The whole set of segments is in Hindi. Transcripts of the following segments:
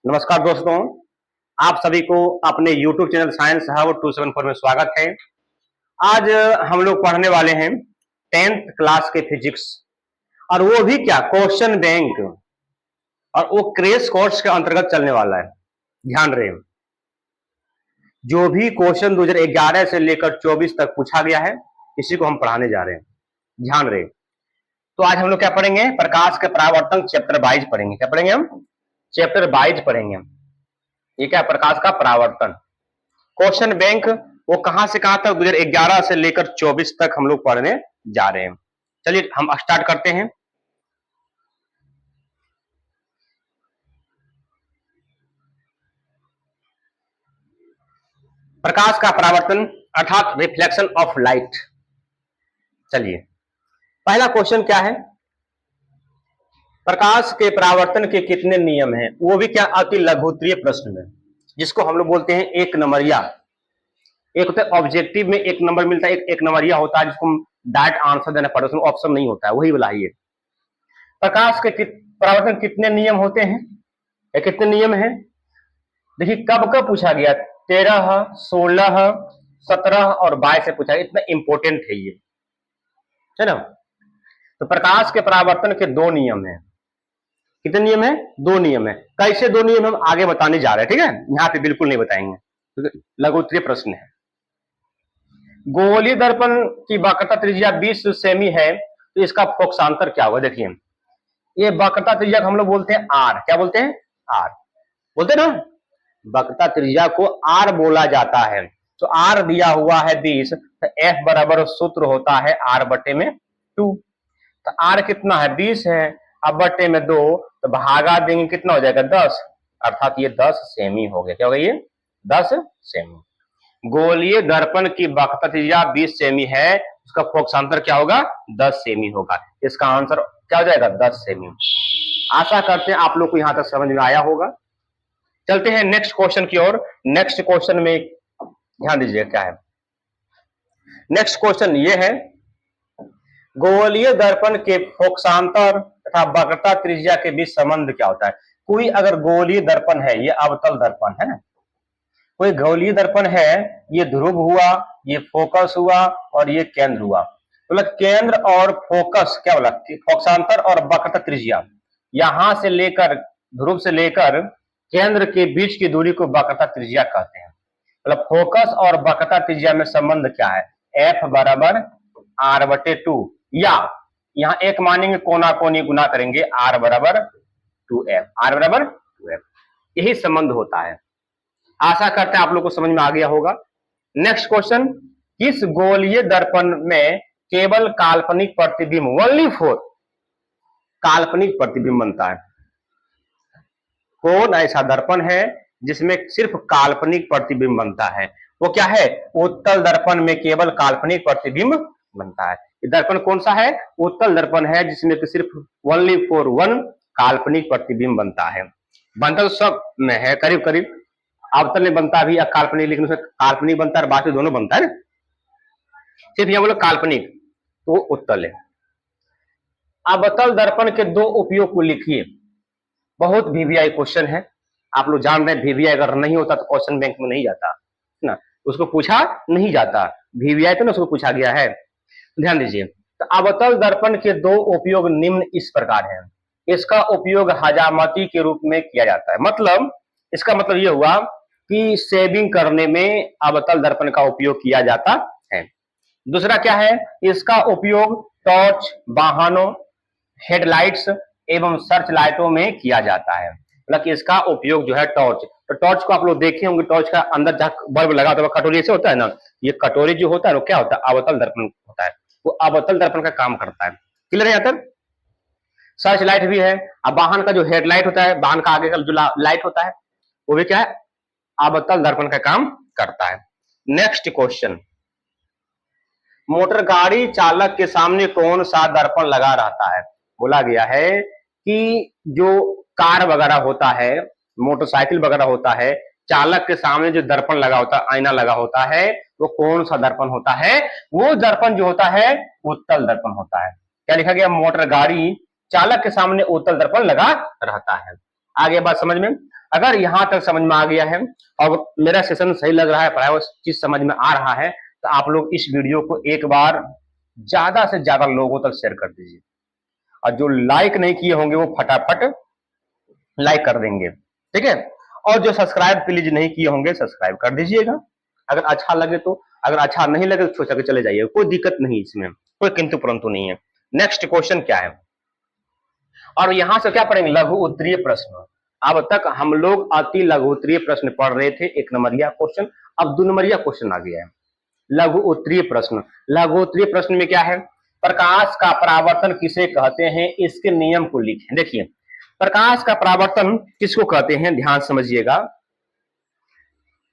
नमस्कार दोस्तों, आप सभी को अपने YouTube चैनल साइंस हब 274 में स्वागत है। आज हम लोग पढ़ने वाले हैं 10th क्लास के फिजिक्स, और वो भी क्या, क्वेश्चन बैंक, और वो क्रेश कोर्स के अंतर्गत चलने वाला है। ध्यान रहे, जो भी क्वेश्चन 2011 से लेकर 24 तक पूछा गया है, इसी को हम पढ़ाने जा रहे हैं। ध्यान रहे, तो आज हम लोग क्या पढ़ेंगे, प्रकाश के परावर्तन चैप्टर 22 पढ़ेंगे। क्या पढ़ेंगे हम? चैप्टर 22 पढ़ेंगे। ये क्या, प्रकाश का परावर्तन। क्वेश्चन बैंक वो कहां से कहां तक 2011 से लेकर 24 तक हम लोग पढ़ने जा रहे हैं। चलिए हम स्टार्ट करते हैं। प्रकाश का परावर्तन अर्थात रिफ्लेक्शन ऑफ लाइट। चलिए, पहला क्वेश्चन क्या है, प्रकाश के परावर्तन के कितने नियम हैं? वो भी क्या, अति लघुत्तरीय प्रश्न में, जिसको हम लोग बोलते हैं एक नंबरिया। एक होता है ऑब्जेक्टिव में एक नंबर मिलता है, एक नंबरिया होता है जिसको डायरेक्ट आंसर देना पड़ता है, उसमें ऑप्शन नहीं होता है, वही वाला है ये। प्रकाश के परावर्तन कितने नियम होते हैं या कितने नियम हैं? देखिए कब कब पूछा गया, 13, 16, 17 और 22 से पूछा गया। इतना इंपॉर्टेंट है ये, है ना। तो प्रकाश के परावर्तन के दो नियम है। कितने नियम है? दो नियम है। कैसे दो नियम हम आगे बताने जा रहे हैं, ठीक है। यहाँ पे बिल्कुल नहीं बताएंगे, तो लघुत्तरीय प्रश्न है। गोलीय दर्पण की वक्रता त्रिज्या 20 सेमी है, तो इसका फोकसांतर क्या होगा? देखिए, ये वक्रता त्रिज्या को हम लोग बोलते हैं आर। क्या बोलते हैं? आर बोलते हैं ना। वक्रता त्रिज्या को आर बोला जाता है। तो आर दिया हुआ है 20, तो एफ बराबर सूत्र होता है आर बटे में 2। तो आर कितना है? 20 है। अब बटे में 2, तो भागा देंगे, कितना हो जाएगा? 10, अर्थात ये 10 सेमी हो गया। क्या हो गया? ये 10 सेमी। गोलीय दर्पण की वक्रता त्रिज्या 20 सेमी है, उसका फोकसांतर क्या होगा? 10 सेमी होगा। इसका आंसर क्या हो जाएगा? 10 सेमी। आशा करते हैं आप लोग को यहां तक समझ में आया होगा। चलते हैं नेक्स्ट क्वेश्चन की ओर। नेक्स्ट क्वेश्चन में ध्यान दीजिए क्या है। नेक्स्ट क्वेश्चन ये है, गोलीय दर्पण के फोकसांतर तथा वक्रता त्रिज्या के बीच संबंध क्या होता है? कोई अगर गोलीय दर्पण है, ये अवतल दर्पण है ना, कोई गोलीय दर्पण है, ये ध्रुव हुआ, ये फोकस हुआ और ये केंद्र हुआ। तो केंद्र और फोकस क्या बोला? फोकसांतर और वक्रता त्रिज्या, यहां से लेकर ध्रुव से लेकर केंद्र के बीच की दूरी को वक्रता त्रिज्या कहते हैं। मतलब फोकस और वक्रता त्रिज्या में संबंध क्या है? एफ बराबर आर बटे 2, या यहां एक मानेंगे, कोना कोनी गुना करेंगे, आर बराबर 2f। आर बराबर 2f, यही संबंध होता है। आशा करते हैं आप लोग को समझ में आ गया होगा। नेक्स्ट क्वेश्चन, किस गोलीय दर्पण में केवल काल्पनिक प्रतिबिंब, ओनली फॉर काल्पनिक प्रतिबिंब बनता है? कौन ऐसा दर्पण है जिसमें सिर्फ काल्पनिक प्रतिबिंब बनता है? वो क्या है? उत्तल दर्पण में केवल काल्पनिक प्रतिबिंब बनता है। ये दर्पण कौन सा है? उत्तल दर्पण है, जिसमें सिर्फ ओनली फॉर वन काल्पनिक प्रतिबिंब बनता है। बनता तो सब में है करीब करीब, अवतल में बनता भी या काल्पनिक, लेकिन उसमें काल्पनिक बनता है, बाकी दोनों बनता है ना। सिर्फ यहां बोलो काल्पनिक, तो उत्तल है। अवतल दर्पण के दो उपयोग को लिखिए। बहुत वीवीआई क्वेश्चन है, आप लोग जान रहे हैं। वीवीआई अगर नहीं होता तो क्वेश्चन बैंक में नहीं जाता ना, उसको पूछा नहीं जाता। वीवीआई तो ना उसको पूछा गया है। ध्यान दीजिए, तो अवतल दर्पण के दो उपयोग निम्न इस प्रकार हैं। इसका उपयोग हजामती के रूप में किया जाता है। मतलब इसका मतलब यह हुआ कि सेविंग करने में अवतल दर्पण का उपयोग किया जाता है। दूसरा क्या है? इसका उपयोग टॉर्च, वाहनों, हेडलाइट्स एवं सर्च लाइटों में किया जाता है। मतलब कि इसका उपयोग जो है टॉर्च, तो टॉर्च को आप लोग देखे होंगे, टॉर्च का अंदर जहां बल्ब लगा होता है कटोरी से होता है ना, ये कटोरी जो होता है वो क्या होता है? अवतल दर्पण होता है। वो अवतल दर्पण का काम करता है। क्लियर है यहाँ तक? सर्च लाइट भी है। अब वाहन का जो हेडलाइट होता है, वाहन का आगे का जो लाइट होता है, वो भी क्या है? अवतल दर्पण का काम करता है। नेक्स्ट क्वेश्चन, मोटर गाड़ी चालक के सामने कौन सा दर्पण लगा रहता है? बोला गया है कि जो कार वगैरह होता है, मोटरसाइकिल वगैरह होता है, चालक के सामने जो दर्पण लगा होता है, आईना लगा होता है, वो कौन सा दर्पण होता है? वो दर्पण जो होता है उत्तल दर्पण होता है। क्या लिखा गया? मोटर गाड़ी चालक के सामने उत्तल दर्पण लगा रहता है। आगे बात समझ में। अगर यहां तक समझ में आ गया है और मेरा सेशन सही लग रहा है, पढ़ाया हुआ चीज समझ में आ रहा है, तो आप लोग इस वीडियो को एक बार ज्यादा से ज्यादा लोगों तक शेयर कर दीजिए, और जो लाइक नहीं किए होंगे वो फटाफट लाइक कर देंगे, ठीक है। और जो सब्सक्राइब प्लीज नहीं किए होंगे सब्सक्राइब कर दीजिएगा, अगर अच्छा लगे तो। अगर अच्छा नहीं लगे तो छोड़ के चले जाइए, कोई दिक्कत नहीं, इसमें कोई किंतु परंतु नहीं है। नेक्स्ट क्वेश्चन क्या है, और यहां से क्या पढ़ेंगे, लघु उत्तरीय प्रश्न। अब तक हम लोग अति लघु उत्तरीय प्रश्न पढ़ रहे थे, 1 नंबरिया क्वेश्चन, अब 2 नंबरिया क्वेश्चन आ गया है, लघु उत्तरीय प्रश्न। लघु उत्तरीय प्रश्न में क्या है, प्रकाश का परावर्तन किसे कहते हैं, इसके नियम को लिखें। देखिए, प्रकाश का परावर्तन किसको कहते हैं, ध्यान समझिएगा।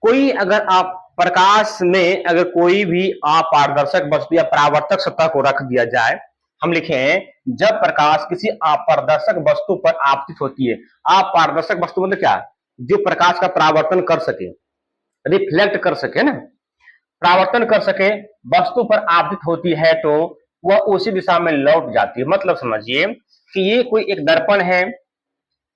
कोई अगर आप प्रकाश में अगर कोई भी अपारदर्शक वस्तु या परावर्तक सतह को रख दिया जाए, हम लिखें जब प्रकाश किसी अपारदर्शक वस्तु पर आपतित होती है। अपारदर्शक वस्तु मतलब क्या, जो प्रकाश का परावर्तन कर सके, रिफ्लेक्ट कर सके ना, परावर्तन कर सके, वस्तु पर आपतित होती है तो वह उसी दिशा में लौट जाती है। मतलब समझिए कि ये कोई एक दर्पण है,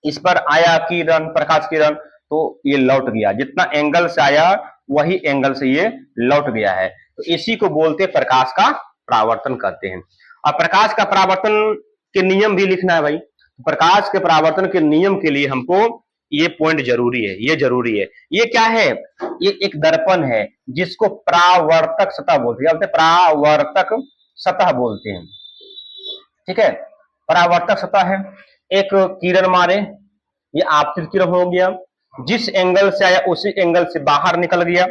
इस पर आया किरण, प्रकाश किरण, तो ये लौट गया, जितना एंगल से आया वही एंगल से ये लौट गया है, तो इसी को बोलते प्रकाश का परावर्तन कहते हैं। और प्रकाश का परावर्तन के नियम भी लिखना है भाई। प्रकाश के परावर्तन के नियम के लिए हमको ये पॉइंट जरूरी है, ये जरूरी है। ये क्या है, ये एक दर्पण है जिसको परावर्तक सतह बोलते हैं, परावर्तक सतह बोलते हैं, ठीक है। परावर्तक सतह है, एक किरण मारे, ये आपतित किरण हो गया, जिस एंगल से आया उसी एंगल से बाहर निकल गया,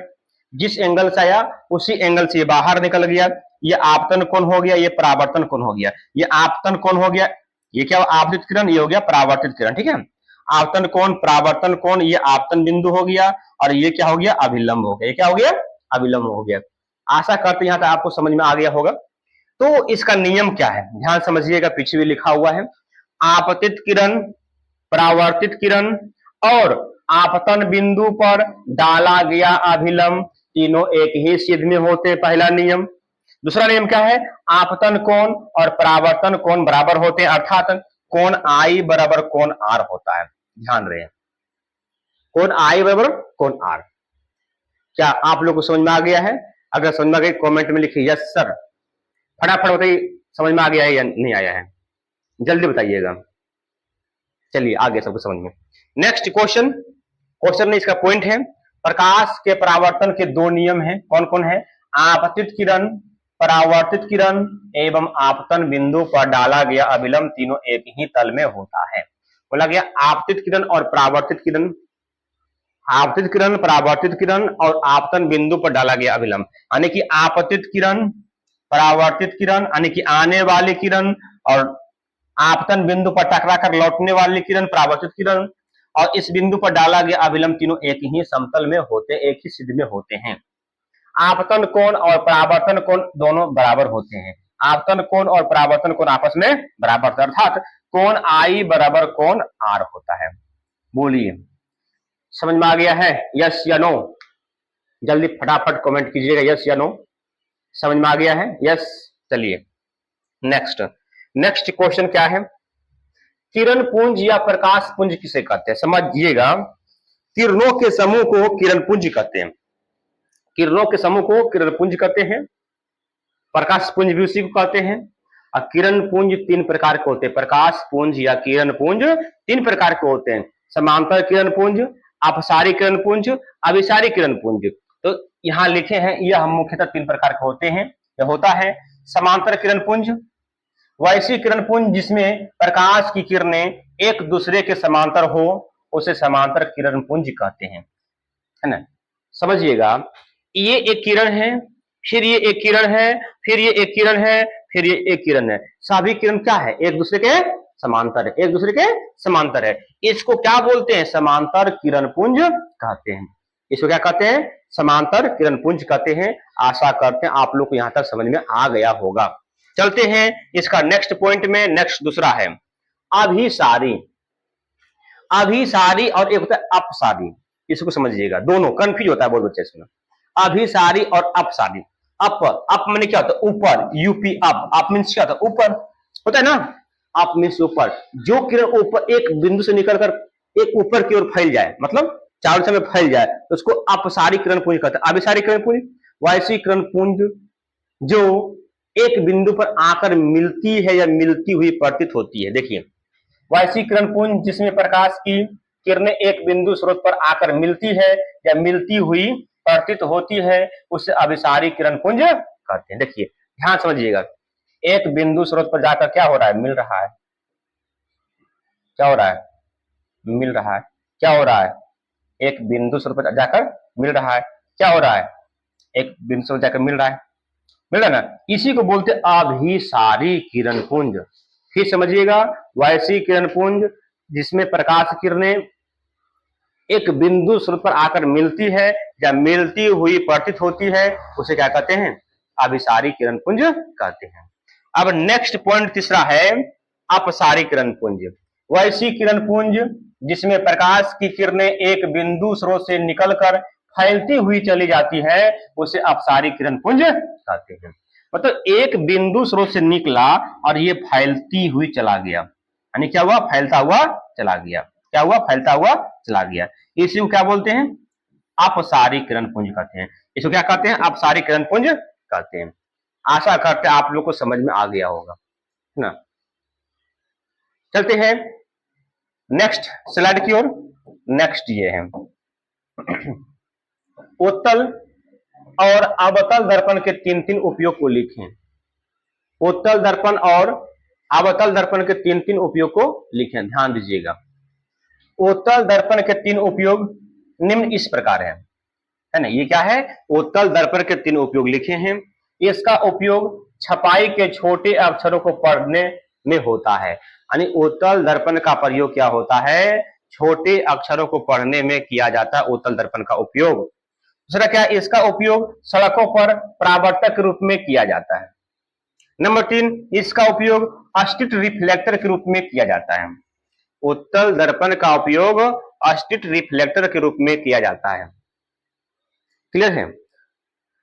जिस एंगल से आया उसी एंगल से बाहर निकल गया, ये आपतन कोण हो गया, ये परावर्तन कोण हो गया। ये आपतन कोण हो गया, ये क्या आपतित किरण, ये हो गया परावर्तित किरण, ठीक है। आपतन कोण, परावर्तन कोण, ये आपतन बिंदु हो गया, और ये क्या हो गया, अभिलंब हो गया। ये क्या हो गया, अभिलंब हो गया। आशा करते यहां तक आपको समझ में आ गया होगा। तो इसका नियम क्या है, ध्यान समझिएगा, पीछे भी लिखा हुआ है, आपतित किरण, परावर्तित किरण और आपतन बिंदु पर डाला गया अभिलंब, तीनों एक ही सिद्ध में होते, पहला नियम। दूसरा नियम क्या है, आपतन कोण और परावर्तन कोण बराबर होते हैं, अर्थात कोण आई बराबर कोण आर होता है। ध्यान रहे, कोण आई बराबर कोण आर। क्या आप लोग को समझ में आ गया है? अगर समझ में आ गई कमेंट में लिखिए यस सर, फटाफट बताइए समझ में आ गया है या नहीं आया है, जल्दी बताइएगा। चलिए आगे सबको समझ में। नेक्स्ट क्वेश्चन, क्वेश्चन में इसका पॉइंट है, प्रकाश के परावर्तन के 2 नियम हैं, कौन कौन है, आपतित किरण, परावर्तित किरण एवं आपतन बिंदु पर डाला गया अभिलंब, तीनों एक ही तल में होता है। बोला गया आपतित किरण और परावर्तित किरण, आपतित किरण, परावर्तित किरण और आपतन बिंदु पर डाला गया अभिलंब, यानी कि आपतित किरण, परावर्तित किरण यानी कि आने वाली किरण, और आपतन बिंदु पर टकरा कर लौटने वाली किरण परावर्तित किरण, और इस बिंदु पर डाला गया अभिलंब, तीनों एक ही समतल में होते, एक ही सिद्ध में होते हैं। आपतन कोण और परावर्तन कोण दोनों बराबर होते हैं, आपतन कोण और परावर्तन कोण आपस में बराबर, अर्थात कोण आई बराबर कोण आर होता है। बोलिए समझ में आ गया है, यस या नो? जल्दी फटाफट कमेंट कीजिएगा यस या नो, समझ में आ गया है, यस। चलिए नेक्स्ट, नेक्स्ट क्वेश्चन क्या है, किरण पुंज या प्रकाश पुंज किसे कहते हैं? समझिएगा, किरणों के समूह को किरण पुंज कहते हैं, किरणों के समूह को किरण पुंज कहते हैं, प्रकाश पुंज भी उसी को कहते हैं। और किरण पुंज 3 प्रकार के होते हैं, प्रकाश पुंज या किरण पुंज 3 प्रकार के होते हैं, समांतर किरण पुंज, अपसारी किरण पुंज, अभिसारी किरण पुंज। तो यहां लिखे हैं, यह मुख्यतः 3 प्रकार के होते हैं। यह होता है समांतर किरण पुंज, वैसी किरण पुंज जिसमें प्रकाश की किरणें एक दूसरे के समांतर हो, उसे समांतर किरण पुंज कहते हैं, है ना। समझिएगा, ये एक किरण है, फिर ये एक किरण है, फिर ये एक किरण है, फिर ये एक किरण है, सभी किरण क्या है, एक दूसरे के समांतर है, एक दूसरे के समांतर है। इसको क्या बोलते हैं, समांतर किरण पुंज कहते हैं। इसको क्या कहते हैं, समांतर किरण पुंज कहते हैं। आशा करते हैं आप लोग को यहां तक समझ में आ गया होगा। चलते हैं इसका नेक्स्ट पॉइंट में। नेक्स्ट दूसरा है अभिसारी, अभिसारी और एक होता है अपसारी, इसको समझिएगा, दोनों कंफ्यूज होता है बहुत बच्चे इसमें। अभिसारी और अपसारी, अप मैंने क्या होता है, ऊपर, यूपी अप मीन्स क्या होता है, ऊपर होता है ना, अप मीन्स ऊपर, जो किरण ऊपर एक बिंदु से निकलकर एक ऊपर की ओर फैल जाए, मतलब चारों दिशा में फैल जाए, तो उसको अपसारीकरण पुंज कहते हैं। अभिसारीकरण पुंज, वैश्वीकरण पुंज जो एक बिंदु पर आकर मिलती है या मिलती हुई प्रतीत होती है। देखिए, वैश्वीकरण पुंज जिसमें प्रकाश की किरणें एक बिंदु स्रोत पर आकर मिलती है या मिलती हुई प्रतीत होती है, उसे अभिसारी किरण पुंज कहते हैं। देखिए ध्यान समझिएगा, एक बिंदु स्रोत पर जाकर क्या हो रहा है, मिल रहा है, क्या हो रहा है, मिल रहा है, क्या हो रहा है, एक बिंदु स्रोत पर जाकर मिल रहा है, क्या हो रहा है, एक बिंदु स्रोत जाकर मिल रहा है, मिल रहा है ना, इसी को बोलते अभिसारी किरण पुंज। फिर समझिएगा, वैश्वीय किरण पुंज जिसमें प्रकाश किरणें एक बिंदु स्रोत पर आकर मिलती है या मिलती हुई प्रतीत होती है, उसे क्या कहते हैं, अभिसारी किरण पुंज कहते हैं। अब नेक्स्ट पॉइंट तीसरा है अपसारी किरण पुंज। वैश्वीय किरण पुंज जिसमें प्रकाश की किरणें एक बिंदु स्रोत से निकलकर फैलती हुई चली जाती है, उसे अपसारी किरण पुंज कहते हैं। मतलब एक बिंदु स्रोत से निकला और ये फैलती हुई चला गया, यानी क्या हुआ, फैलता हुआ चला गया, क्या हुआ, फैलता हुआ चला गया, इसी को क्या बोलते हैं, अपसारी किरण पुंज कहते हैं। इसको क्या कहते हैं, अपसारी किरण पुंज कहते हैं। आशा करते हैं आप लोग को समझ में आ गया होगा, है ना। चलते हैं नेक्स्ट स्लाइड की ओर। नेक्स्ट ये है उत्तल और अवतल दर्पण के तीन तीन उपयोग को लिखें। उत्तल दर्पण और अवतल दर्पण के तीन तीन उपयोग को लिखें, ध्यान दीजिएगा। उत्तल दर्पण के तीन उपयोग निम्न इस प्रकार है ना, ये क्या है, उत्तल दर्पण के तीन उपयोग लिखे हैं। इसका उपयोग छपाई के छोटे अक्षरों को पढ़ने में होता है, यानी उत्तल दर्पण का प्रयोग क्या होता है, छोटे अक्षरों को पढ़ने में किया जाता है उत्तल दर्पण का उपयोग। दूसरा क्या, इसका उपयोग सड़कों पर परावर्तक के रूप में किया जाता है। नंबर 3, इसका उपयोग स्ट्रीट रिफ्लेक्टर के रूप में किया जाता है। उत्तल दर्पण का उपयोग स्ट्रीट रिफ्लेक्टर के रूप में किया जाता है। क्लियर है।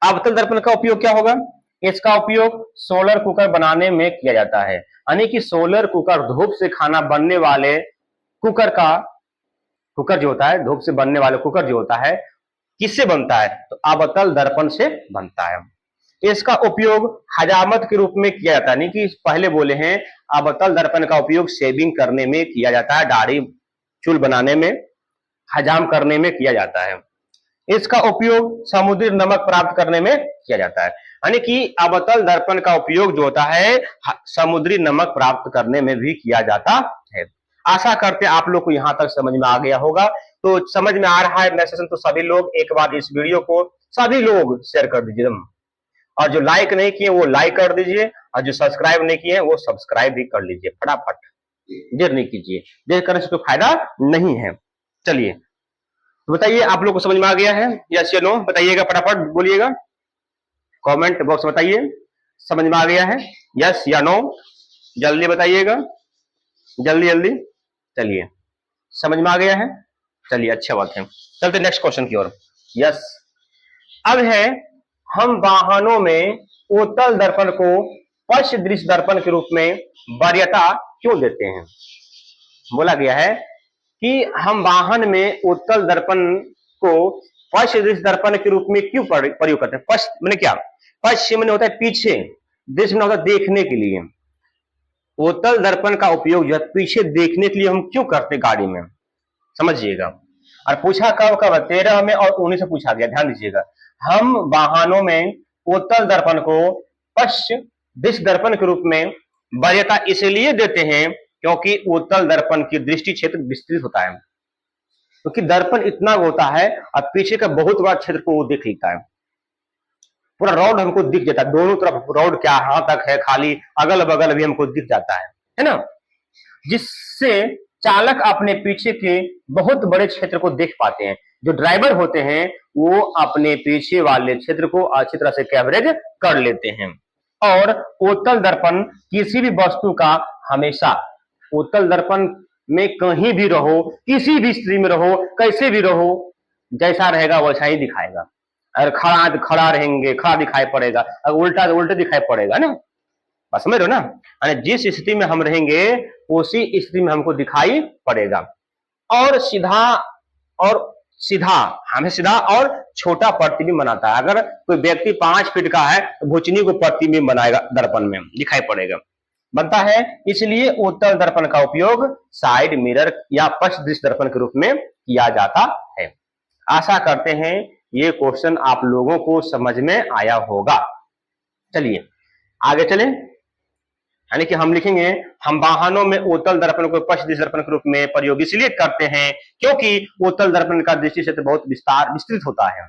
अवतल दर्पण का उपयोग क्या होगा, इसका उपयोग सोलर कुकर बनाने में किया जाता है, यानी कि सोलर कुकर, धूप से खाना बनने वाले कुकर का, कुकर जो होता है, धूप से बनने वाले कुकर जो होता है, किससे बनता है, तो अवतल दर्पण से बनता है। इसका उपयोग हजामत के रूप में किया जाता है, नहीं कि पहले बोले हैं अवतल दर्पण का उपयोग शेविंग करने में किया जाता है, दाढ़ी चूल बनाने में, हजाम करने में किया जाता है। इसका उपयोग समुद्री नमक प्राप्त करने में किया जाता है, यानी कि अवतल दर्पण का उपयोग जो होता है समुद्री नमक प्राप्त करने में भी किया जाता है। आशा करते हैं आप लोग को यहां तक समझ में आ गया होगा। तो समझ में आ रहा है मैसेज, तो सभी लोग एक बार इस वीडियो को सभी लोग शेयर कर दीजिए, और जो लाइक नहीं किए वो लाइक कर दीजिए, और जो सब्सक्राइब नहीं किए वो सब्सक्राइब भी कर लीजिए, फटाफट, देर नहीं कीजिए, देर करने से कोई फायदा नहीं है। चलिए तो बताइए आप लोग को समझ में आ गया है, यस या नो, बताइएगा, फटाफट बोलिएगा, कमेंट बॉक्स बताइए समझ में आ गया है, यस या नो, जल्दी बताइएगा, जल्दी जल्दी। चलिए समझ में आ गया है, चलिए अच्छा बात है। चलते नेक्स्ट क्वेश्चन की ओर। यस, अब है हम वाहनों में उत्तल दर्पण को पश्च दृश्य दर्पण के रूप में वरीयता क्यों देते हैं। बोला गया है कि हम वाहन में उत्तल दर्पण को पश्च दृश्य दर्पण के रूप में क्यों प्रयोग करते हैं। पश्च मैंने क्या, पश्च मैंने होता है पीछे, दृश्य में होता है देखने के लिए। उत्तल दर्पण का उपयोग जो है पीछे देखने के लिए हम क्यों करते हैं गाड़ी में, समझिएगा। और पूछा कब कब, 13 में और 19 में पूछा गया, ध्यान दीजिएगा। हम वाहनों में उत्तल दर्पण को पश्च दृश्य दर्पण के रूप में वरीयता इसलिए देते हैं क्योंकि उत्तल दर्पण की दृष्टि क्षेत्र विस्तृत होता है, क्योंकि दर्पण इतना होता है और पीछे का बहुत बड़ा क्षेत्र को वो देख लेता है, पूरा रोड हमको दिख जाता है, दोनों तरफ रोड क्या हां तक है, खाली अगल बगल भी हमको दिख जाता है ना, जिससे चालक अपने पीछे के बहुत बड़े क्षेत्र को देख पाते हैं। जो ड्राइवर होते हैं वो अपने पीछे वाले क्षेत्र को अच्छी तरह से कवरेज कर लेते हैं। और उत्तल दर्पण किसी भी वस्तु का हमेशा, उत्तल दर्पण में कहीं भी रहो, किसी भी स्थिति में रहो, कैसे भी रहो, जैसा रहेगा वैसा ही दिखाएगा। अगर खड़ा खड़ा रहेंगे खड़ा दिखाई पड़ेगा, अगर उल्टा तो उल्टा दिखाई पड़ेगा ना, बस समझ रहे हो ना, जिस स्थिति में हम रहेंगे उसी स्थिति में हमको दिखाई पड़ेगा। और सीधा और सीधा हमें सीधा और छोटा प्रतिबिंब बनाता है। अगर कोई व्यक्ति 5 फीट का है तो भुचनी को प्रतिबिंब बनाएगा, दर्पण में दिखाई पड़ेगा, बनता है। इसलिए उत्तल दर्पण का उपयोग साइड मिरर या पश्च दृश्य दर्पण के रूप में किया जाता है। आशा करते हैं ये क्वेश्चन आप लोगों को समझ में आया होगा। चलिए आगे चलें, यानी कि हम लिखेंगे हम वाहनों में उत्तल दर्पण को पश्च दृश्य दर्पण के रूप में प्रयोग इसलिए करते हैं क्योंकि उत्तल दर्पण का दृष्टि क्षेत्र बहुत विस्तृत होता है।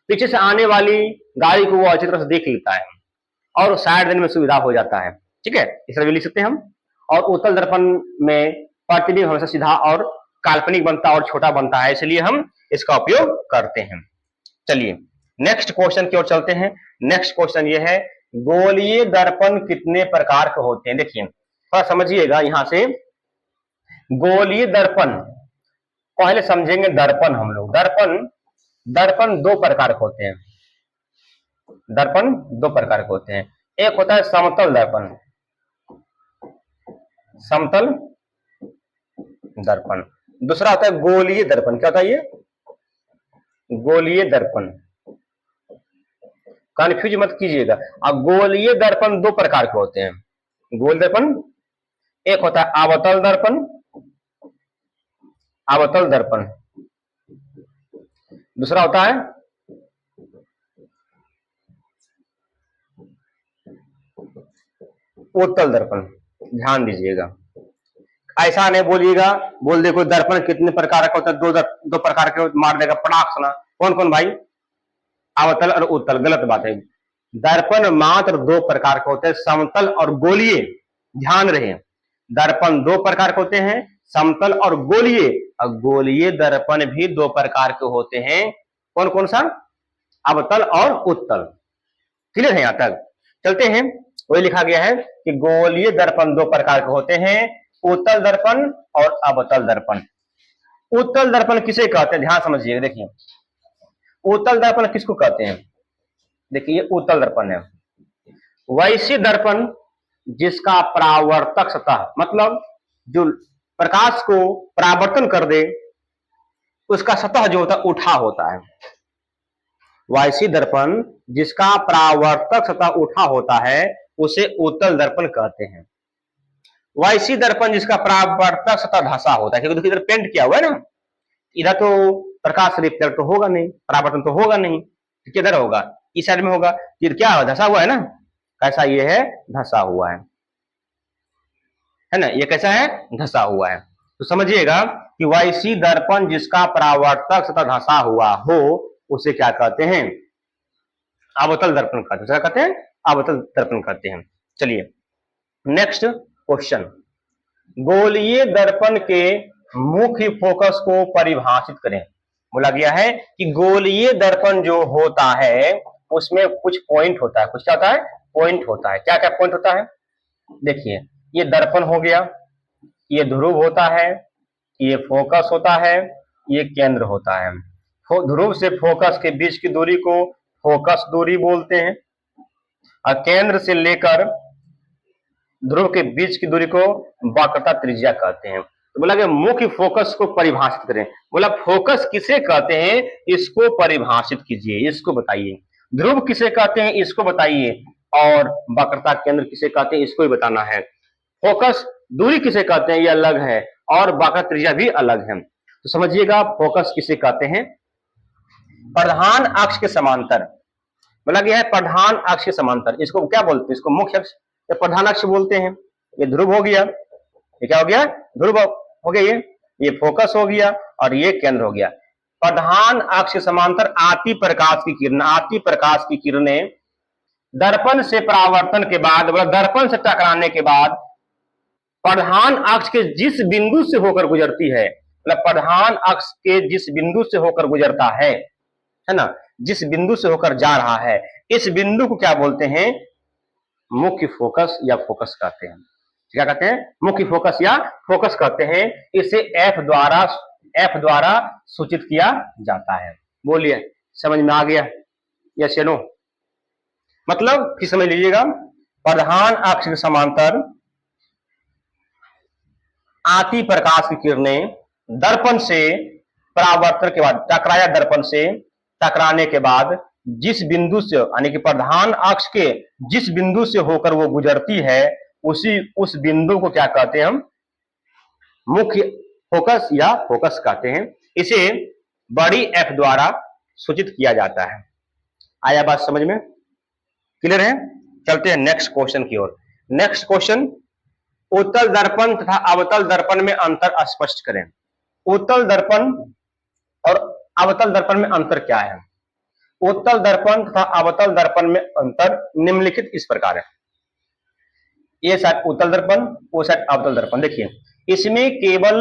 पीछे से आने वाली गाड़ी को वो अच्छी तरह से देख लेता है और साइड देने में सुविधा हो जाता है। ठीक है, इस तरह भी लिख सकते हैं हम। और उत्तल दर्पण में प्रतिबिंब हमेशा सीधा और काल्पनिक बनता और छोटा बनता है, इसलिए हम इसका उपयोग करते हैं। चलिए नेक्स्ट क्वेश्चन की ओर चलते हैं। नेक्स्ट क्वेश्चन ये है, गोलीय दर्पण कितने प्रकार के होते हैं? देखिए थोड़ा समझिएगा यहां से। गोलीय दर्पण पहले समझेंगे। दर्पण हम लोग दर्पण 2 प्रकार के होते हैं। दर्पण 2 प्रकार के होते हैं। एक होता है समतल दर्पण, समतल दर्पण। दूसरा होता है गोलीय दर्पण। क्या होता है ये? गोलीय दर्पण। कंफ्यूज मत कीजिएगा। अब गोलीय दर्पण 2 प्रकार के होते हैं। गोल दर्पण, एक होता है अवतल दर्पण, अवतल दर्पण। दूसरा होता है उत्तल दर्पण। ध्यान दीजिएगा, ऐसा नहीं बोलिएगा बोल दे कोई दर्पण कितने प्रकार का होता है, दो प्रकार के मार देगा पटाख सुना। कौन कौन भाई? अवतल और उत्तल। गलत बात है। दर्पण मात्र 2 प्रकार के होते हैं, समतल और गोलीय। ध्यान रहे, दर्पण 2 प्रकार के होते हैं, समतल और गोलीय। और गोलीय दर्पण भी 2 प्रकार के होते हैं। कौन कौन सा? अवतल और उत्तल। क्लियर है? यहां तक चलते हैं। वही लिखा गया है कि गोलीय दर्पण 2 प्रकार के होते हैं, उत्तल दर्पण और अवतल दर्पण। उत्तल दर्पण किसे कहते हैं? ध्यान समझिएगा। देखिए उत्तल दर्पण किसको कहते हैं? देखिए ये उत्तल दर्पण है। वैश्य दर्पण जिसका परावर्तक सतह, मतलब जो प्रकाश को परावर्तन कर दे, उसका सतह जो होता है उठा होता है। वैश्य दर्पण जिसका परावर्तक सतह उठा होता है उसे उत्तल दर्पण कहते हैं। वैश्य दर्पण जिसका परावर्तक सतह धंसा होता है, क्योंकि इधर पेंट किया हुआ है ना, इधर तो प्रकाश रिफ्लेक्ट तो होगा नहीं, परावर्तन तो होगा नहीं, किधर होगा? इस साइड में होगा। ये क्या धंसा हुआ है ना, कैसा ये है? धंसा हुआ है ना, ये कैसा है? धंसा हुआ है। तो समझिएगा कि वैश्य दर्पण जिसका परावर्तक सतह धंसा हुआ हो उसे क्या कहते हैं? अवतल दर्पण कहते हैं। क्या कहते हैं? अवतल दर्पण कहते हैं। चलिए नेक्स्ट क्वेश्चन, गोलीय दर्पण के मुख्य फोकस को परिभाषित करें। बोला गया है कि गोलीय दर्पण जो होता है उसमें कुछ पॉइंट होता है। कुछ क्या होता है? पॉइंट होता है। क्या क्या पॉइंट होता है? देखिए ये दर्पण हो गया, ये ध्रुव होता है, ये फोकस होता है, ये केंद्र होता है। ध्रुव से फोकस के बीच की दूरी को फोकस दूरी बोलते हैं और केंद्र से लेकर ध्रुव के बीच की दूरी को वक्रता त्रिज्या कहते हैं। तो बोला कि मुख्य फोकस को परिभाषित करें। बोला फोकस किसे कहते हैं, इसको परिभाषित कीजिए, इसको बताइए। ध्रुव किसे कहते हैं, इसको बताइए। और वक्रता केंद्र किसे कहते हैं, इसको ही बताना है। फोकस दूरी किसे कहते हैं, ये अलग है, और वक्रता त्रिज्या भी अलग है। तो समझिएगा फोकस किसे कहते हैं? प्रधान अक्ष के समांतर। बोला गया है प्रधान अक्ष के समांतर। इसको क्या बोलते हैं? इसको मुख्य अक्ष या प्रधान अक्ष बोलते हैं। ये ध्रुव हो गया, ये क्या हो गया? ध्रुव हो गया। ये फोकस हो गया और ये केंद्र हो गया। प्रधान अक्ष के समांतर आती प्रकाश की किरण, आती प्रकाश की किरणें दर्पण से परावर्तन के बाद, दर्पण से टकराने के बाद प्रधान अक्ष के जिस बिंदु से होकर गुजरती है, मतलब प्रधान अक्ष के जिस बिंदु से होकर गुजरता है ना, जिस बिंदु से होकर जा रहा है, इस बिंदु को क्या बोलते हैं? मुख्य फोकस या फोकस कहते हैं। क्या कहते हैं? मुख्य फोकस या फोकस कहते हैं। इसे एफ द्वारा सूचित किया जाता है। बोलिए समझ में आ गया? यस या नो? मतलब फिर समझ लीजिएगा, प्रधान अक्ष के समांतर आती प्रकाश की किरणें दर्पण से परावर्तन के बाद टकराया, दर्पण से टकराने के बाद जिस बिंदु से यानी कि प्रधान अक्ष के जिस बिंदु से होकर वो गुजरती है उस बिंदु को क्या कहते हैं हम? मुख्य फोकस या फोकस कहते हैं। इसे बड़ी एफ द्वारा सूचित किया जाता है। आया बात समझ में? क्लियर है? चलते हैं नेक्स्ट क्वेश्चन की ओर। नेक्स्ट क्वेश्चन, उत्तल दर्पण तथा अवतल दर्पण में अंतर स्पष्ट करें। उत्तल दर्पण और अवतल दर्पण में अंतर क्या है? उत्तल दर्पण तथा अवतल दर्पण में अंतर निम्नलिखित इस प्रकार है। ये साइड उत्तल दर्पण, वो साइड अवतल दर्पण। देखिए, इसमें केवल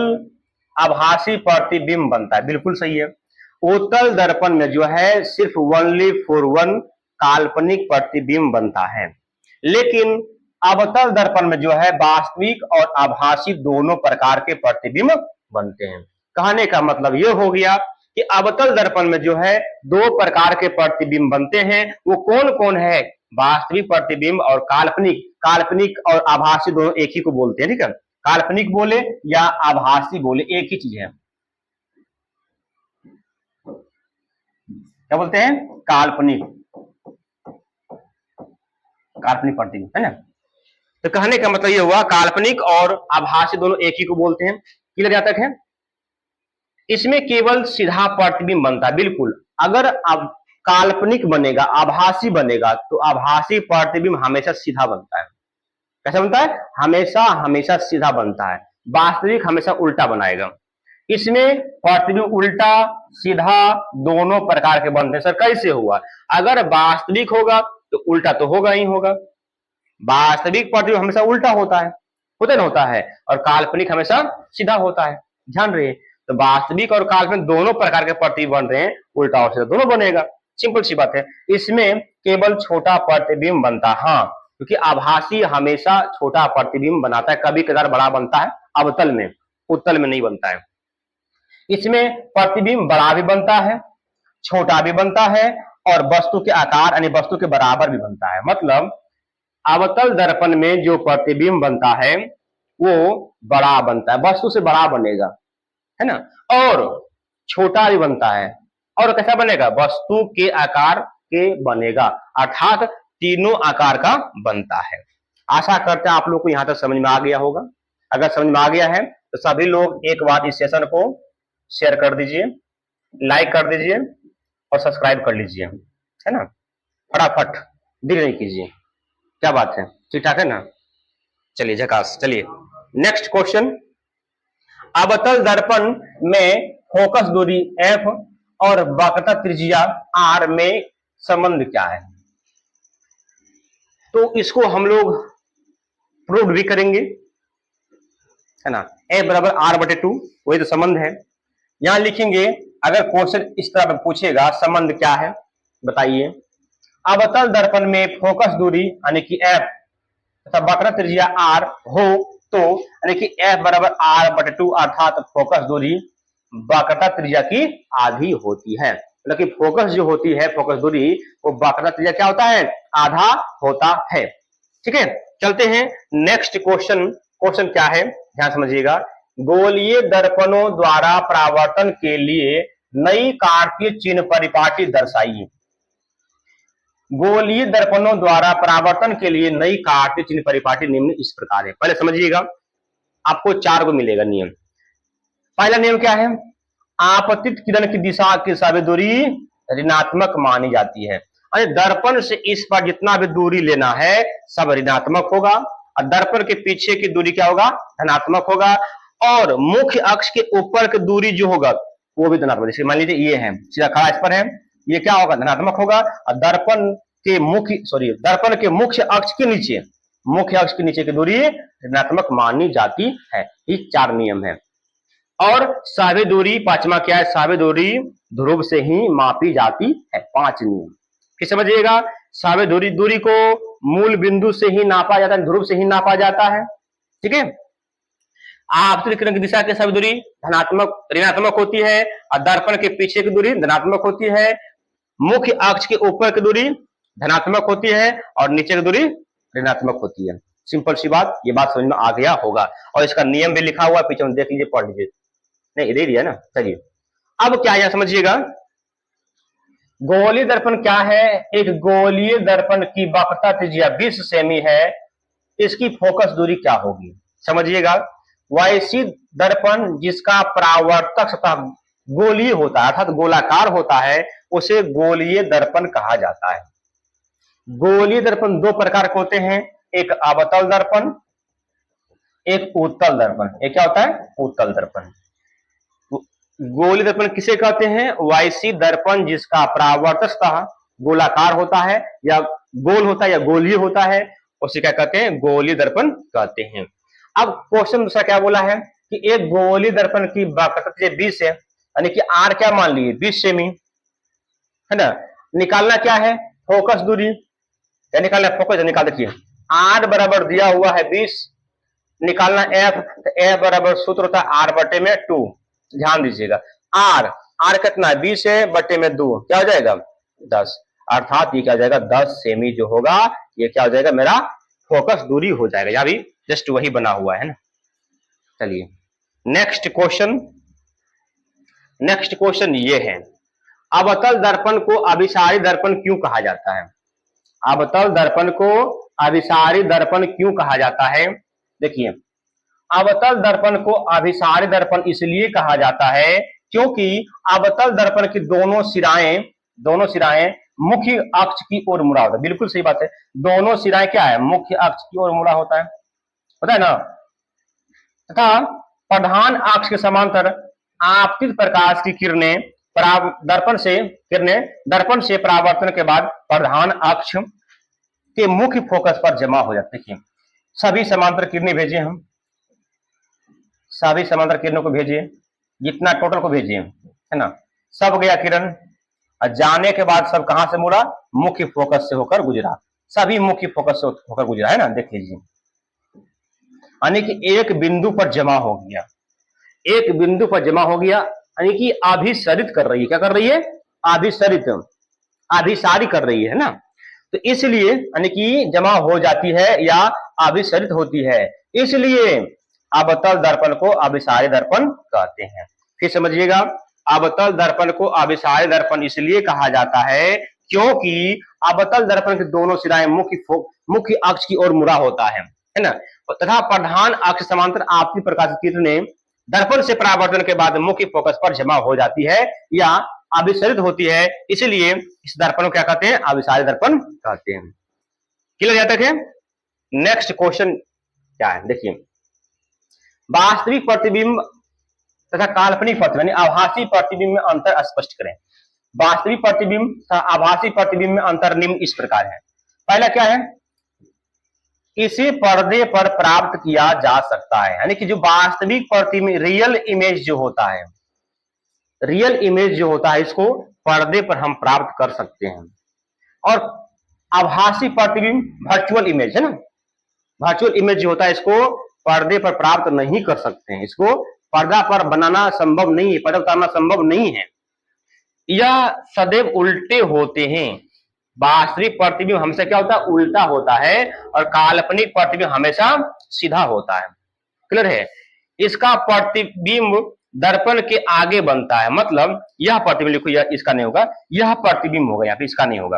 आभासी प्रतिबिंब बनता है, बिल्कुल सही है। उत्तल दर्पण में जो है सिर्फ ओनली फॉर वन काल्पनिक प्रतिबिंब बनता है, लेकिन अवतल दर्पण में जो है वास्तविक और आभासी दोनों प्रकार के प्रतिबिंब बनते हैं। कहने का मतलब यह हो गया कि अवतल दर्पण में जो है दो प्रकार के प्रतिबिंब बनते हैं। वो कौन कौन है? वास्तविक प्रतिबिंब और काल्पनिक। काल्पनिक और आभासी दोनों एक ही को बोलते हैं, ठीक है? काल्पनिक बोले या आभासी बोले एक ही चीज है। क्या बोलते हैं? काल्पनिक, काल्पनिक प्रतिबिंब, है ना? तो कहने का मतलब यह हुआ काल्पनिक और आभासी दोनों एक ही को बोलते हैं। क्लियर यहां तक है? इसमें केवल सीधा प्रतिबिंब बनता है, बिल्कुल। अगर अब काल्पनिक बनेगा, आभासी बनेगा, तो आभासी प्रतिबिंब हमेशा सीधा बनता है। कैसा बनता है? हमेशा हमेशा सीधा बनता है। वास्तविक हमेशा उल्टा बनाएगा। इसमें प्रतिबिंब उल्टा सीधा दोनों प्रकार के बनते हैं। सर कैसे हुआ? अगर वास्तविक होगा तो उल्टा तो होगा ही होगा। वास्तविक प्रतिबिंब हमेशा उल्टा होता है, होता है, और काल्पनिक हमेशा सीधा होता है। ध्यान रहे, तो वास्तविक और काल्पनिक दोनों प्रकार के प्रतिबिंब बन रहे हैं, उल्टा और सीधा दोनों बनेगा। सिंपल सी बात है। इसमें केवल छोटा प्रतिबिंब बनता है, हाँ, क्योंकि आभासी हमेशा छोटा प्रतिबिंब बनाता है, कभी कदार बड़ा बनता है अवतल में, उत्तल में नहीं बनता है। इसमें प्रतिबिंब बड़ा भी बनता है, छोटा भी बनता है, और वस्तु के आकार यानी वस्तु के बराबर भी बनता है। मतलब अवतल दर्पण में जो प्रतिबिंब बनता है वो बड़ा बनता है, वस्तु से बड़ा बनेगा, है ना? और छोटा भी बनता है, और कैसा बनेगा? वस्तु के आकार के बनेगा, अर्थात तीनों आकार का बनता है। आशा करते हैं आप लोग को यहां तक समझ में आ गया होगा। अगर समझ में आ गया है तो सभी लोग एक बार इस सेशन को शेयर कर दीजिए, लाइक कर दीजिए और सब्सक्राइब कर लीजिए, है ना? फटाफट देर नहीं कीजिए। क्या बात है? ठीक ठाक है ना? चलिए झकास। चलिए नेक्स्ट क्वेश्चन, अवतल दर्पण में फोकस दूरी f और वक्रता त्रिज्या r में संबंध क्या है? तो इसको हम लोग प्रूव भी करेंगे, है ना? f बराबर r/2, वही तो संबंध है। यहां लिखेंगे, अगर क्वेश्चन इस तरह पूछेगा संबंध क्या है बताइए। अवतल दर्पण में फोकस दूरी यानी कि f तथा वक्रता त्रिज्या r हो तो यानी कि f बराबर r/2, अर्थात फोकस दूरी वक्रता त्रिज्या की आधी होती है। मतलब कि फोकस जो होती है, फोकस दूरी, वो वक्रता त्रिज्या क्या होता है? आधा होता है। ठीक है, चलते हैं नेक्स्ट क्वेश्चन। क्वेश्चन क्या है ध्यान समझिएगा। गोलीय दर्पणों द्वारा परावर्तन के लिए नई कार्तीय चिन्ह परिपाटी दर्शाइए। गोलीय दर्पणों द्वारा परावर्तन के लिए नई कार्तीय चिन्ह परिपाटी निम्न इस प्रकार है। पहले समझिएगा, आपको 4 को मिलेगा नियम। पहला नियम क्या है? आपतित किरण की दिशा की सभी दूरी ऋणात्मक मानी जाती है। अरे दर्पण से इस पर जितना भी दूरी लेना है सब ऋणात्मक होगा, और दर्पण के पीछे की दूरी क्या होगा? धनात्मक होगा, और मुख्य अक्ष के ऊपर की दूरी जो होगा वो भी धनात्मक। जैसे मान लीजिए ये है, सीधा खड़ा इस पर है, ये क्या होगा? धनात्मक होगा। और दर्पण के मुख्य अक्ष के नीचे, मुख्य अक्ष के नीचे की दूरी ऋणात्मक मानी जाती है। ये 4 नियम है। और सावे दूरी, पांचवा क्या है? सावे दूरी ध्रुव से ही मापी जाती है। 5 नियम फिर समझिएगा। सावे दूरी को मूल बिंदु से ही नापा जाता है, ध्रुव से ही नापा जाता है। ठीक है, आपतित किरण की दिशा की सावे दूरी धनात्मक ऋणात्मक होती है, और दर्पण के पीछे की दूरी धनात्मक होती है। मुख्य अक्ष के ऊपर की दूरी धनात्मक होती है, और नीचे की दूरी ऋणात्मक होती है। सिंपल सी बात, ये बात समझ में आ गया होगा। और इसका नियम भी लिखा हुआ है पीछे, देख लीजिए, पढ़ लीजिए। नहीं दे दिया ना, चलिए अब क्या है समझिएगा। गोलीय दर्पण क्या है? एक गोलीय दर्पण की वक्रता त्रिज्या 20 सेमी है, इसकी फोकस दूरी क्या होगी? समझिएगा, वैसी दर्पण जिसका परावर्तक सतह गोलीय होता है अर्थात गोलाकार होता है, उसे गोलीय दर्पण कहा जाता है। गोलीय दर्पण दो प्रकार के होते हैं, एक अवतल दर्पण, एक उत्तल दर्पण। एक क्या होता है? उत्तल दर्पण। गोलीय दर्पण किसे कहते हैं? वैसी दर्पण जिसका परावर्तक सतह गोलाकार होता है या गोल होता है या गोलीय होता है, उसे क्या कहते हैं? गोलीय दर्पण कहते हैं। अब क्वेश्चन दूसरा क्या बोला है कि एक गोलीय दर्पण की वक्रता 20 है, यानी कि आर क्या मान लिए? 20 सेमी, है ना। निकालना क्या है? फोकस दूरी। क्या निकालना? फोकस निकाल देखिए, आर बराबर दिया हुआ है 20, निकालना एफ, तो एफ बराबर सूत्र होता है आर बटे में 2। ध्यान दीजिएगा, आर आर कितना है? 20 है बटे में 2, क्या हो जाएगा? 10। अर्थात ये क्या हो जाएगा? 10 सेमी जो होगा ये क्या हो जाएगा? मेरा फोकस दूरी हो जाएगा। यहाँ भी जस्ट वही बना हुआ है ना। चलिए नेक्स्ट क्वेश्चन, नेक्स्ट क्वेश्चन ये है, अवतल दर्पण को अभिसारी दर्पण क्यों कहा जाता है? अवतल दर्पण को अभिसारी दर्पण क्यों कहा जाता है? देखिए, अवतल दर्पण को अभिसारी दर्पण इसलिए कहा जाता है क्योंकि अवतल दर्पण की दोनों सिराएं मुख्य अक्ष की ओर मुड़ा होता है। बिल्कुल सही बात है, दोनों सिराएं क्या है? मुख्य अक्ष की ओर मुड़ा होता है, पता है ना। तथा प्रधान अक्ष के समांतर आपतित प्रकाश की किरणें दर्पण से परावर्तन के बाद प्रधान अक्ष के मुख्य फोकस पर जमा हो जाते हैं। सभी समांतर किरणें भेजे हम, सभी समांतर किरणों को भेजिए, जितना टोटल को भेजिए, है ना। सब गया किरण, और जाने के बाद सब कहां से मुड़ा? मुख्य फोकस से होकर गुजरा, सभी मुख्य फोकस से होकर गुजरा, है ना। देख लीजिए, यानी कि एक बिंदु पर जमा हो गया, एक बिंदु पर जमा हो गया, यानी कि अभिसरित कर रही है। क्या कर रही है? अभिसरित, अभिसारी कर रही है ना। तो इसलिए यानी कि जमा हो जाती है या अभिसरित होती है, इसलिए अवतल दर्पण को अभिसारी दर्पण कहते हैं। फिर समझिएगा, अवतल दर्पण को अभिसारी दर्पण इसलिए कहा जाता है क्योंकि अवतल दर्पण के दोनों सिराएं मुख्य अक्ष की ओर मुड़ा होता है ना। तथा प्रधान अक्ष समांतर आपतित प्रकाश की किरणें दर्पण से परावर्तन के बाद मुख्य फोकस पर जमा हो जाती है या अभिसरित होती है, इसलिए इस दर्पण को क्या कहते हैं? अभिसारी दर्पण कहते हैं। क्लियर यहाँ तक है? नेक्स्ट क्वेश्चन क्या है? देखिए, वास्तविक प्रतिबिंब तथा काल्पनिक प्रतिबिंब यानी आभासी प्रतिबिंब में अंतर स्पष्ट करें। वास्तविक प्रतिबिंब तथा आभासी प्रतिबिंब में अंतर निम्न इस प्रकार है। पहला क्या है? इसे पर्दे पर प्राप्त किया जा सकता है, यानी कि जो वास्तविक प्रतिबिंब रियल इमेज जो होता है, रियल इमेज जो होता है इसको पर्दे पर हम प्राप्त कर सकते हैं। और आभासी प्रतिबिंब वर्चुअल इमेज है ना, वर्चुअल इमेज जो होता है इसको पर्दे पर प्राप्त नहीं कर सकते हैं, इसको पर्दा पर बनाना संभव नहीं है, पर्दा उतारना संभव नहीं है। यह सदैव उल्टे होते हैं। वास्तविक प्रतिबिंब हमेशा क्या होता है? उल्टा होता है, और काल्पनिक प्रतिबिंब हमेशा सीधा होता है। क्लियर है? इसका प्रतिबिंब दर्पण के आगे बनता है, मतलब यह प्रतिबिंब लिखो, यह इसका नहीं होगा, यह प्रतिबिंब होगा, यहाँ पे इसका नहीं होगा,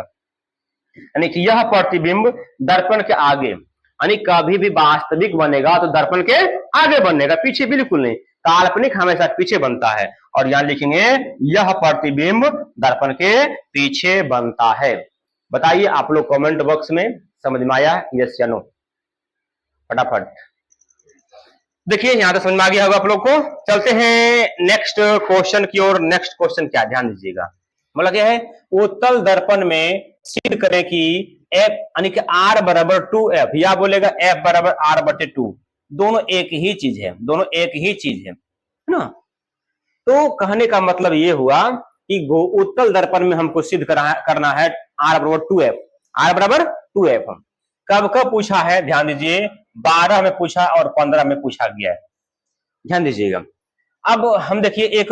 यानी कि यह प्रतिबिंब दर्पण के आगे, यानी कभी भी वास्तविक बनेगा तो दर्पण के आगे बनेगा, पीछे बिल्कुल नहीं। काल्पनिक हमेशा पीछे बनता है, और यहां लिखेंगे यह प्रतिबिंब दर्पण के पीछे बनता है। बताइए आप लोग कमेंट बॉक्स में, समझ में आया? यस या नो, फटाफट देखिए, यहां तो समझ में आ गया होगा आप लोग को। चलते हैं नेक्स्ट क्वेश्चन की ओर। नेक्स्ट क्वेश्चन क्या, ध्यान दीजिएगा, मतलब क्या है? उत्तल दर्पण में सिद्ध करें कि एफ यानी कि आर बराबर 2f, या बोलेगा एफ बराबर आर बटे 2, दोनों एक ही चीज है, दोनों एक ही चीज है ना। तो कहने का मतलब ये हुआ कि उत्तल दर्पण में हमको सिद्ध करना है आर बराबर 2f, आर बराबर 2f। कब कब पूछा है? ध्यान दीजिए, 12 में पूछा और 15 में पूछा गया है, ध्यान दीजिएगा। अब हम देखिए, एक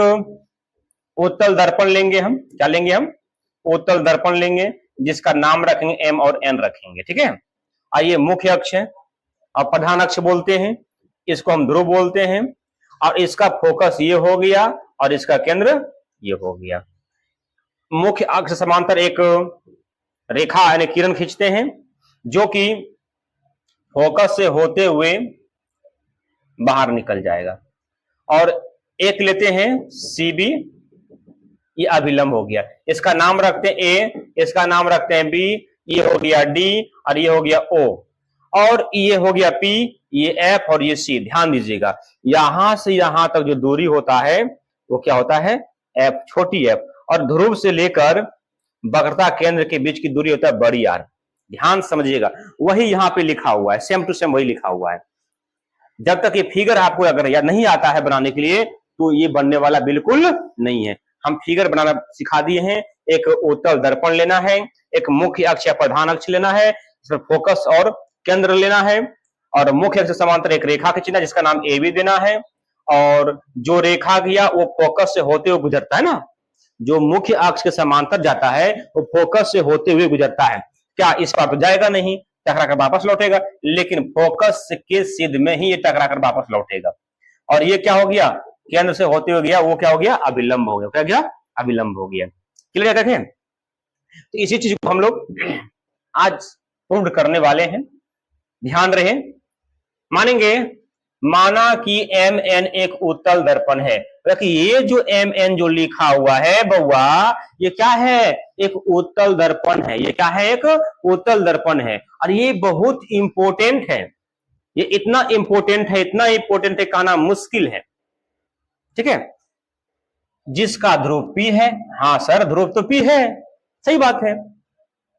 उत्तल दर्पण लेंगे हम, क्या लेंगे हम? उत्तल दर्पण लेंगे, जिसका नाम रखेंगे एम और एन रखेंगे, ठीक है। आइए, मुख्य अक्ष है और प्रधान अक्ष बोलते हैं, इसको हम ध्रुव बोलते हैं। और इसका फोकस ये हो गया और इसका केंद्र ये हो गया। मुख्य अक्ष समांतर एक रेखा यानी किरण खींचते हैं जो कि फोकस से होते हुए बाहर निकल जाएगा। और एक लेते हैं सीबी, ये अभिलंब हो गया, इसका नाम रखते हैं ए, इसका नाम रखते हैं बी, ये हो गया डी और ये हो गया ओ, और ये हो गया पी, ये एफ और ये सी। ध्यान दीजिएगा यहां से यहां तक जो दूरी होता है वो क्या होता है, एफ, छोटी एफ, और ध्रुव से लेकर वक्रता केंद्र के बीच की दूरी होता है बड़ी आर। ध्यान समझिएगा, वही यहां पे लिखा हुआ है, सेम टू सेम वही लिखा हुआ है। जब तक ये फिगर आपको अगर याद नहीं आता है बनाने के लिए तो ये बनने वाला बिल्कुल नहीं है। हम फिगर बनाना सिखा दिए हैं। एक उत्तल दर्पण लेना है, एक मुख्य अक्ष या प्रधान अक्ष लेना है, इसमें फोकस और केंद्र लेना है, और मुख्य अक्ष समांतर एक रेखा खींचना है जिसका नाम ए बी देना है, और जो रेखा गया वो फोकस से होते हुए गुजरता है ना, जो मुख्य अक्ष के समांतर जाता है वो फोकस से होते हुए गुजरता है। क्या इस पर तो जाएगा नहीं, टकरा कर वापस लौटेगा, लेकिन फोकस के सिद्ध में ही ये टकरा कर वापस लौटेगा। और ये क्या हो गया, केंद्र से होते हुए गया, वो क्या हो गया, अभिलंब हो गया। क्या गया, अभिलंब हो गया। क्लियर देखें, तो इसी चीज को हम लोग आज पूर्ण करने वाले हैं। ध्यान रहे, मानेंगे माना कि एम एन एक उत्तल दर्पण है। ये जो एम एन जो लिखा हुआ है बउआ, ये क्या है, एक उत्तल दर्पण है। ये क्या है, एक उत्तल दर्पण है, और ये बहुत इंपॉर्टेंट है। ये इतना इंपॉर्टेंट है, इतना इंपॉर्टेंट है, कहना मुश्किल है। ठीक है, जिसका ध्रुव पी है, हाँ सर ध्रुव तो पी है, सही बात है,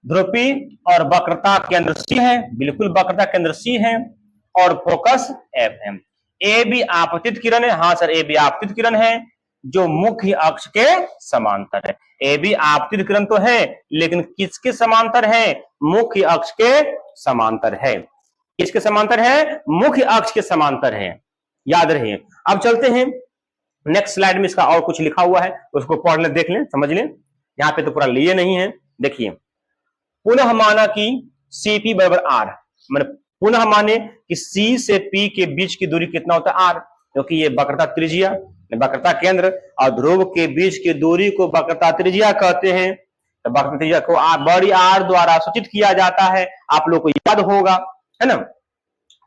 ध्रुव पी, और वक्रता केंद्र सी है, बिल्कुल वक्रता केंद्र सी है, और फोकस एफ है। ए भी आपतित किरण है, हाँ सर ए भी आपतित किरण है जो मुख्य अक्ष के समांतर है। ए भी आपतित किरण तो है लेकिन किसके समांतर है, मुख्य अक्ष के समांतर है। किसके समांतर है, मुख्य अक्ष के समांतर है, याद रहे। अब चलते हैं नेक्स्ट स्लाइड में, इसका और कुछ लिखा हुआ है उसको पढ़ लें, देख लें, समझ लें। यहां पे तो पूरा लिए नहीं है। देखिए, पुनः माना कि CP बराबर आर, मैंने पुनः माने कि C से P के बीच की दूरी कितना होता है, आर, क्योंकि ये वक्रता त्रिज्या, वक्रता केंद्र और ध्रुव के बीच की दूरी को वक्रता त्रिज्या कहते हैं। तो वक्रता त्रिज्या को बड़ी आर द्वारा सूचित किया जाता है, आप लोग को याद होगा, है ना।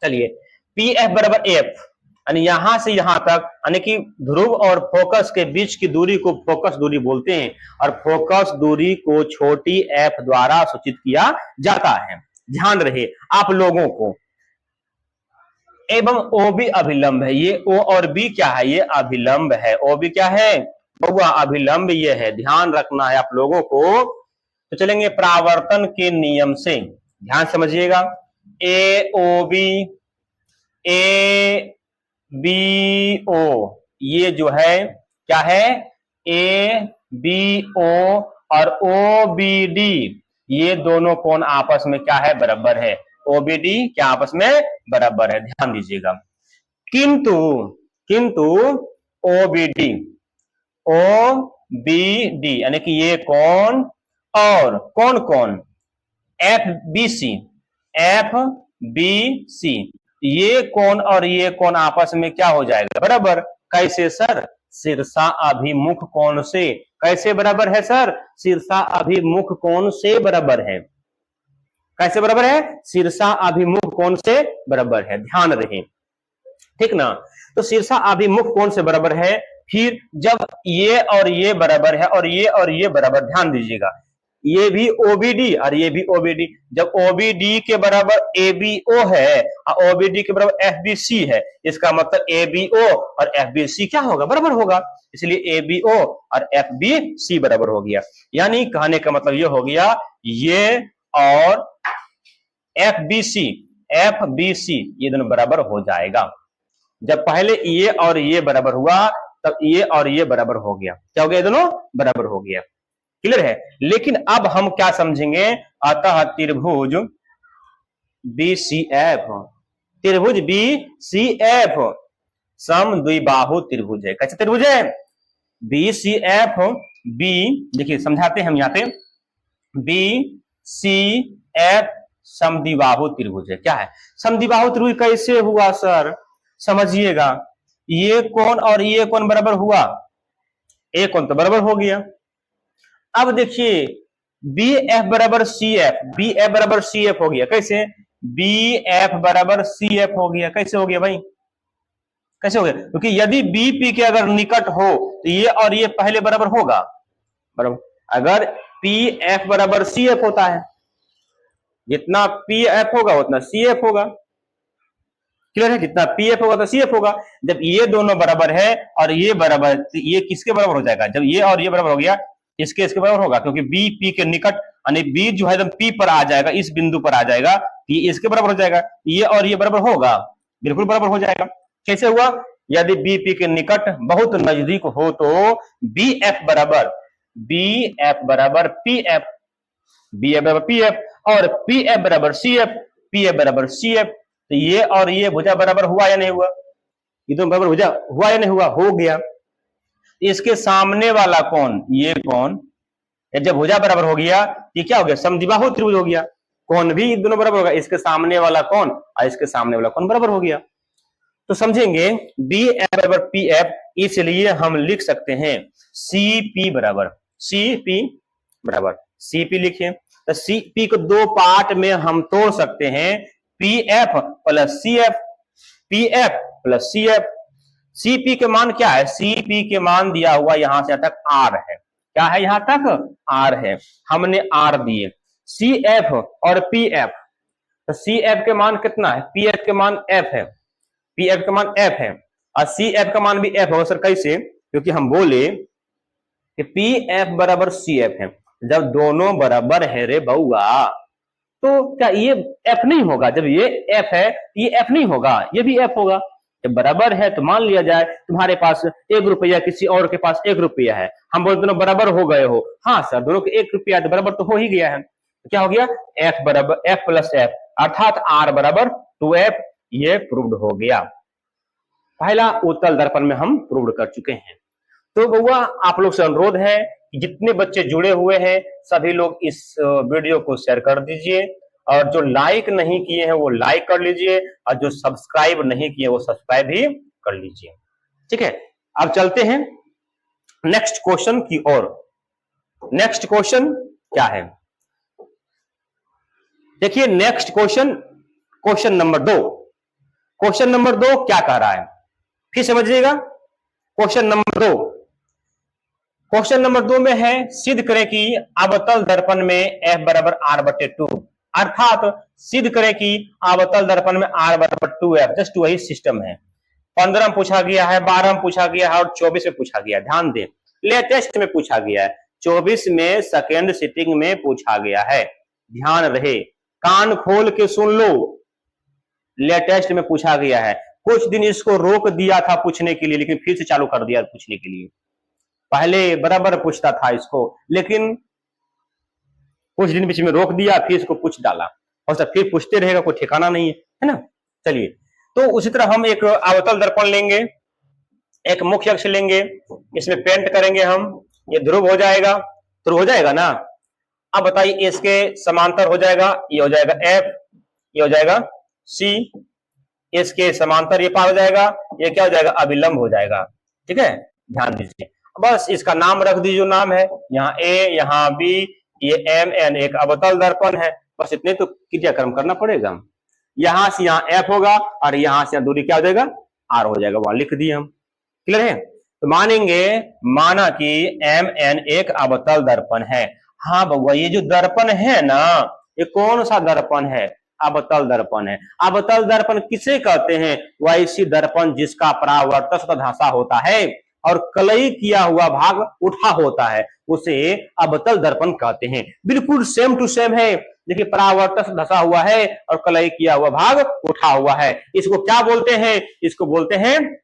चलिए, PF बराबर एफ, यानी यहां से यहां तक, यानी कि ध्रुव और फोकस के बीच की दूरी को फोकस दूरी बोलते हैं, और फोकस दूरी को छोटी एफ द्वारा सूचित किया जाता है। ध्यान रहे आप लोगों को। एवं ओ भी अभिलंब है, ये ओ और बी क्या है, ये अभिलंब है। ओ भी क्या है बउआ, अभिलंब ये है, ध्यान रखना है आप लोगों को। तो चलेंगे परावर्तन के नियम से, ध्यान समझिएगा। ए O B, A B O, ये जो है क्या है, ए बी ओ और ओ बी डी, ये दोनों कोण आपस में क्या है, बराबर है। ओ बी डी क्या आपस में बराबर है, ध्यान दीजिएगा। किंतु किंतु O B D, O B D यानी कि ये कोण और कौन कौन, F B C, F B C, ये कोण और ये कोण आपस में क्या हो जाएगा, बराबर। कैसे सर, शीर्षा अभिमुख कोण से। कैसे बराबर है सर, शीर्षा अभिमुख कोण से बराबर है। कैसे बराबर है, शीर्षा अभिमुख कोण से बराबर है, ध्यान रहे, ठीक ना। तो शीर्षा अभिमुख कोण से बराबर है। फिर जब ये और ये बराबर है और ये बराबर, ध्यान दीजिएगा, ये भी ओबीडी और ये भी ओबीडी, जब ओबीडी के बराबर एबीओ है और ओबीडी के बराबर एफबीसी है, इसका मतलब एबीओ और एफबीसी क्या होगा, बराबर होगा। इसलिए एबीओ और एफबीसी बराबर हो गया। यानी कहने का मतलब ये हो गया, ये और एफबीसी, एफबीसी ये दोनों बराबर हो जाएगा। जब पहले ये और ये बराबर हुआ तब ये और ये बराबर हो गया, क्या हो गया, दोनों बराबर हो गया। क्लियर है। लेकिन अब हम क्या समझेंगे, अतः त्रिभुज BCF, त्रिभुज BCF समद्विबाहु त्रिभुज है। कैसे त्रिभुज है, BCF B, देखिए समझाते हैं हम यहाँ पे, BCF समद्विबाहु त्रिभुज है। क्या है समद्विबाहु त्रिभुज, कैसे हुआ सर, समझिएगा। ये कोण और ये कोण बराबर हुआ, ए कोण तो बराबर हो गया। अब देखिए बी एफ बराबर सी एफ, बी एफ बराबर सी एफ हो गया। कैसे? बी एफ बराबर सी एफ हो गया। कैसे हो गया भाई? कैसे हो गया? क्योंकि यदि बी पी के अगर निकट हो तो ये और ये पहले बराबर होगा, बराबर। अगर पी एफ बराबर सी एफ होता है, जितना पी एफ होगा उतना सी एफ होगा। क्लियर है? कितना पी एफ होगा तो सी एफ होगा। जब ये दोनों बराबर है और ये बराबर, तो ये किसके बराबर हो जाएगा? जब ये और ये बराबर हो गया, इसके बराबर होगा, क्योंकि बी पी के निकट, यानी बी जो है एकदम पी पर आ जाएगा, इस बिंदु पर आ जाएगा, ये इसके बराबर हो जाएगा। ये और ये बराबर होगा, बिल्कुल बराबर हो जाएगा। कैसे हुआ? यदि बी पी के निकट बहुत नजदीक हो तो बी एफ बराबर पी एफ, बी एफ बराबर पी एफ और पी एफ बराबर सी एफ, पी एफ बराबर सी एफ। तो ये और ये भुजा बराबर हुआ या नहीं हुआ? ये दोनों बराबर भुजा हुआ या नहीं हुआ? हो गया। इसके सामने वाला कौन? ये कौन? जब भुजा बराबर हो गया, ये क्या हो गया? समद्विबाहु त्रिभुज हो गया। कौन भी दोनों बराबर होगा, इसके सामने वाला कौन और इसके सामने वाला कौन बराबर हो गया। तो समझेंगे बी एफ बराबर पी एफ, इसलिए हम लिख सकते हैं सी पी बराबर सी पी लिखे। तो सी पी को दो पार्ट में हम तोड़ सकते हैं, P F plus C F, P F plus C F. C P के मान क्या है? सी पी के मान दिया हुआ यहां से तक आर है। क्या है? यहां तक आर है, हमने आर दिए। सी एफ और पी एफ, तो सी एफ के मान कितना है? पी एफ के मान एफ है, पी एफ का मान एफ है और सी एफ का मान भी एफ होगा। सर कैसे? क्योंकि हम बोले कि पी एफ बराबर सी एफ है। जब दोनों बराबर है रे बउआ, तो क्या ये एफ नहीं होगा? जब ये एफ है ये एफ नहीं होगा, ये भी एफ होगा। जब बराबर है तो मान लिया जाए तुम्हारे पास 1 रुपया, किसी और के पास 1 रुपया है, हम बोल दोनों बराबर हो गए हो। हाँ सर, दोनों के 1 रुपया तो बराबर तो हो ही गया है। तो क्या हो गया? एफ बराबर एफ प्लस एफ, अर्थात आर बराबर 2f। ये प्रूव्ड हो गया। पहला उत्तल दर्पण में हम प्रूव्ड कर चुके हैं। तो बउआ आप लोग से अनुरोध है कि जितने बच्चे जुड़े हुए हैं सभी लोग इस वीडियो को शेयर कर दीजिए, और जो लाइक नहीं किए हैं वो लाइक कर लीजिए, और जो सब्सक्राइब नहीं किए वो सब्सक्राइब भी कर लीजिए। ठीक है, अब चलते हैं नेक्स्ट क्वेश्चन की ओर। नेक्स्ट क्वेश्चन क्या है? देखिए next question, question number 2। Question number 2 क्या कह रहा है, फिर समझिएगा। क्वेश्चन नंबर 2, क्वेश्चन नंबर 2 में है सिद्ध करें कि अवतल दर्पण में f बराबर r/2, अर्थात सिद्ध करें कि अवतल दर्पण में r बराबर 2f। जस्ट वही सिस्टम है। 15 में पूछा गया है, 12 में पूछा गया है और 24 में पूछा गया है। ध्यान दें, लेटेस्ट में पूछा गया है, 24 में सेकेंड सिटिंग में पूछा गया है। ध्यान रहे, कान खोल के सुन लो, लेटेस्ट में पूछा गया है। कुछ दिन इसको रोक दिया था पूछने के लिए, लेकिन फिर से चालू कर दिया पूछने के लिए। पहले बराबर पूछता था इसको, लेकिन कुछ दिन बीच में रोक दिया, फिर इसको पूछ डाला, और सब फिर पूछते रहेगा, कोई ठिकाना नहीं है ना। चलिए, तो उसी तरह हम एक अवतल दर्पण लेंगे, एक मुख्य अक्ष लेंगे, इसमें पेंट करेंगे हम, ये ध्रुव हो जाएगा, ध्रुव हो जाएगा ना। अब बताइए, इसके समांतर हो जाएगा, ये हो जाएगा एफ, ये हो जाएगा सी, इसके समांतर ये पार हो जाएगा, ये क्या हो जाएगा? अभिलंब हो जाएगा। ठीक है, ध्यान दीजिए। बस इसका नाम रख दीजिए, जो नाम है, यहाँ ए, यहाँ बी, ये एम एन, एक अवतल दर्पण है। बस इतने तो क्रियाक्रम करना पड़ेगा। यहां से यहाँ एफ होगा और यहां से दूरी क्या हो जाएगा? आर हो जाएगा, वहां लिख दिए हम। क्लियर है? तो मानेंगे, माना कि एम एन एक अवतल दर्पण है। हाँ बउआ, ये जो दर्पण है ना, ये कौन सा दर्पण है? अवतल दर्पण है। अवतल दर्पण किसे कहते हैं? वैसी दर्पण जिसका परावर्तक धंसा होता है और कलई किया हुआ भाग उठा होता है, उसे अवतल दर्पण कहते हैं। बिल्कुल सेम टू सेम है। देखिए, परावर्तक धंसा हुआ है और कलई किया हुआ भाग उठा हुआ है। इसको क्या बोलते हैं? इसको बोलते हैं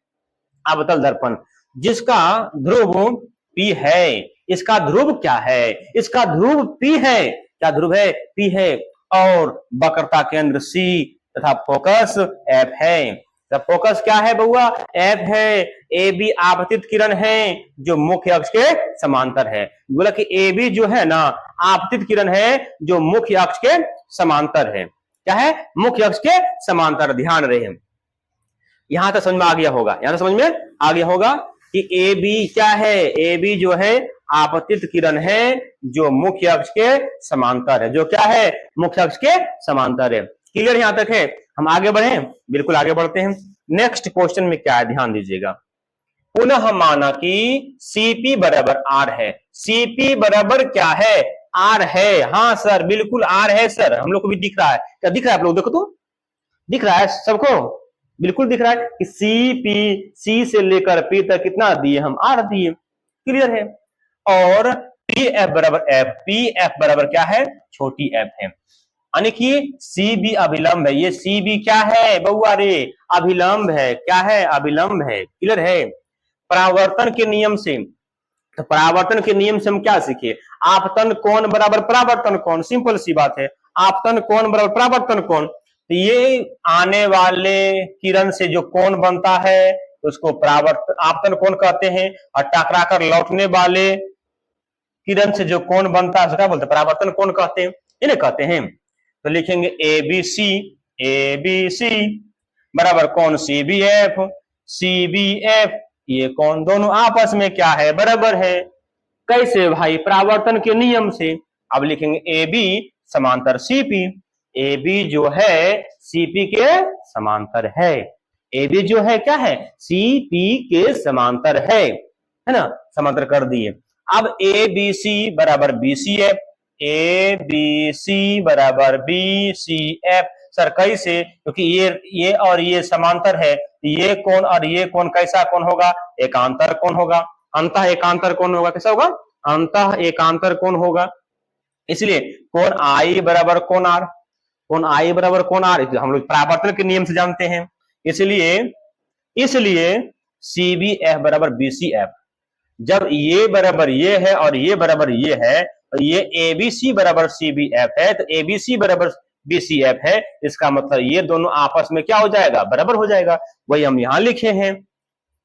अवतल दर्पण। जिसका ध्रुव P है, इसका ध्रुव क्या है? इसका ध्रुव P है। क्या ध्रुव है? P है, और वक्रता केंद्र C तथा फोकस F है। तो फोकस क्या है बउआ? F है। ए बी आपतित किरण है जो मुख्य अक्ष के समांतर है। बोला कि ए बी जो है ना, आपतित किरण है जो मुख्य अक्ष के समांतर है। क्या है? मुख्य अक्ष के समांतर। ध्यान रहे, यहां तक समझ में आ गया होगा, यहां तक समझ में आ गया होगा कि ए बी क्या है, ए बी जो है आपतित किरण है जो मुख्य अक्ष के समांतर है, जो क्या है, मुख्य अक्ष के समांतर है। क्लियर यहां तक है? हम आगे बढ़े, बिल्कुल आगे बढ़ते हैं। नेक्स्ट क्वेश्चन में क्या है, ध्यान दीजिएगा। पुनः माना कि CP बराबर R है। CP बराबर क्या है, R है। हाँ सर, बिल्कुल R है सर, हम लोग को भी दिख रहा है। क्या दिख रहा है आप लोग, देखो तो दिख रहा है सबको, बिल्कुल दिख रहा है कि C से लेकर P तक कितना दिए हम, R दिए। क्लियर है? और PF बराबर F, PF बराबर क्या है, छोटी f है। यानी कि CB अभिलंब है। ये CB क्या है बउआ रे, अभिलंब है। क्या है, अभिलंब है। क्लियर है? परावर्तन के नियम से, तो परावर्तन के नियम से हम क्या सीखे, आपतन कोण बराबर परावर्तन कोण, सिंपल सी बात है। आपतन कोण बराबर परावर्तन कोण, तो ये आने वाले किरण से जो कोण बनता है उसको परावर्तन आपतन कोण कहते हैं, और टकराकर लौटने वाले किरण से जो कोण बनता है क्या बोलते हैं, परावर्तन कोण कहते हैं, इन्हें कहते हैं। तो लिखेंगे ABC बराबर कौन, CBF, ये कौन, दोनों आपस में क्या है, बराबर है। कैसे भाई, परावर्तन के नियम से। अब लिखेंगे AB समांतर CP, AB जो है CP के समांतर है। AB जो है क्या है, CP के समांतर है ना, समांतर कर दिए। अब ABC बराबर BCF, ABC बराबर BCF। सर कैसे, क्योंकि ये और ये समांतर है, ये कोण और ये कोण कैसा कोण होगा, एकांतर कोण होगा, अंतः एकांतर कोण होगा। कैसा होगा, अंतः एकांतर कोण होगा। इसलिए कोण I बराबर कोण R, कोण I बराबर कोण R, हम लोग परावर्तन के नियम से जानते हैं। इसलिए CBF बराबर BCF। जब ये बराबर ये है और ये बराबर ये है, तो ये ABC बराबर CBF है, तो ABC बराबर BCF है। इसका मतलब ये दोनों आपस में क्या हो जाएगा, बराबर हो जाएगा। वही हम यहां लिखे हैं,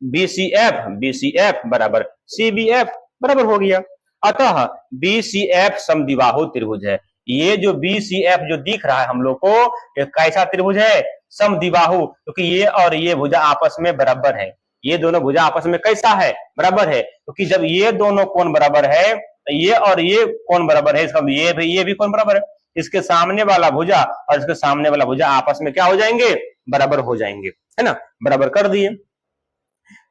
BCF बराबर CBF, बराबर हो गया। अतः BCF समद्विबाहु त्रिभुज है। ये जो BCF जो दिख रहा है हम लोग को, ये कैसा त्रिभुज है, समद्विबाहु, क्योंकि ये और ये भुजा आपस में बराबर है। ये दोनों भुजा आपस में कैसा है, बराबर है। क्योंकि जब ये दोनों कोण बराबर है, ये और ये कोण बराबर है, इसका ये भी कोण बराबर है। इसके सामने वाला भुजा और इसके सामने वाला भुजा आपस में क्या हो जाएंगे, बराबर हो जाएंगे, है ना। बराबर कर दिए,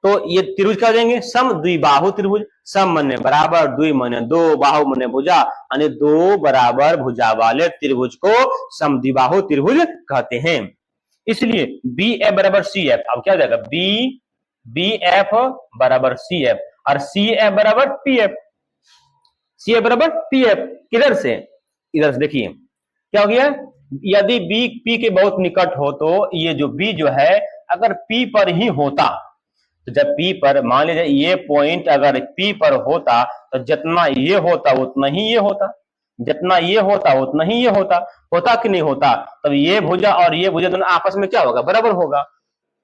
तो ये त्रिभुज क्या हो जाएंगे, समद्विबाहु त्रिभुज। सम मने बराबर, द्वि मने दो, बाहु मने भुजा, यानी दो बराबर भुजा वाले त्रिभुज को समद्विबाहु त्रिभुज कहते हैं। इसलिए BF बराबर CF, अब क्या हो जाएगा, BF बराबर CF और CF बराबर PF, CF बराबर PF। किधर से, इधर से देखिए क्या हो गया, यदि B P के बहुत निकट हो तो ये जो B जो है अगर P पर ही होता, तो जब P पर, मान लीजिए ये पॉइंट अगर P पर होता, तो जितना ये होता उतना ही ये होता, जितना ये होता उतना ही ये होता। होता कि नहीं होता, तब ये भुजा और ये भुजा दोनों आपस में क्या होगा, बराबर होगा।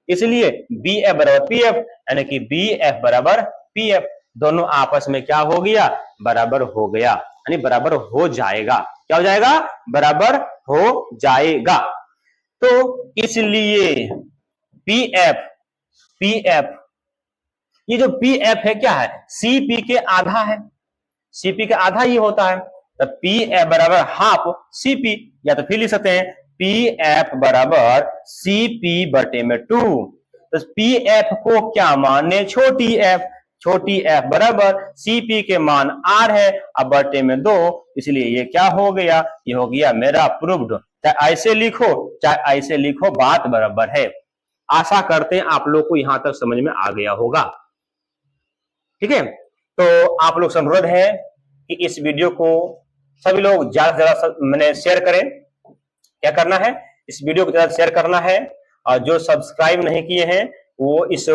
इसलिए BF बराबर PF, यानी कि BF बराबर PF, दोनों आपस में क्या हो गया, बराबर हो गया, यानी बराबर हो जाएगा। क्या हो जाएगा, बराबर हो जाएगा। तो इसलिए PF ये जो PF है क्या है, CP के आधा है, CP के आधा ही होता है। तो PF बराबर हाफ CP, या तो फिर लिख सकते हैं PF बराबर CP बटे में 2। तो PF को क्या माने, छोटी f, छोटी f बराबर CP के मान R है, अब बटे में 2, इसलिए ये क्या हो गया, ये हो गया मेरा प्रूव्ड। चाहे ऐसे लिखो चाहे ऐसे लिखो, बात बराबर है। आशा करते हैं आप लोग को यहां तक समझ में आ गया होगा। ठीक है, तो आप लोग से अनुरोध है कि इस वीडियो को सभी लोग ज्यादा से ज्यादा मैंने शेयर करें। क्या करना है, इस वीडियो को ज्यादा शेयर करना है, और जो सब्सक्राइब नहीं किए हैं वो इस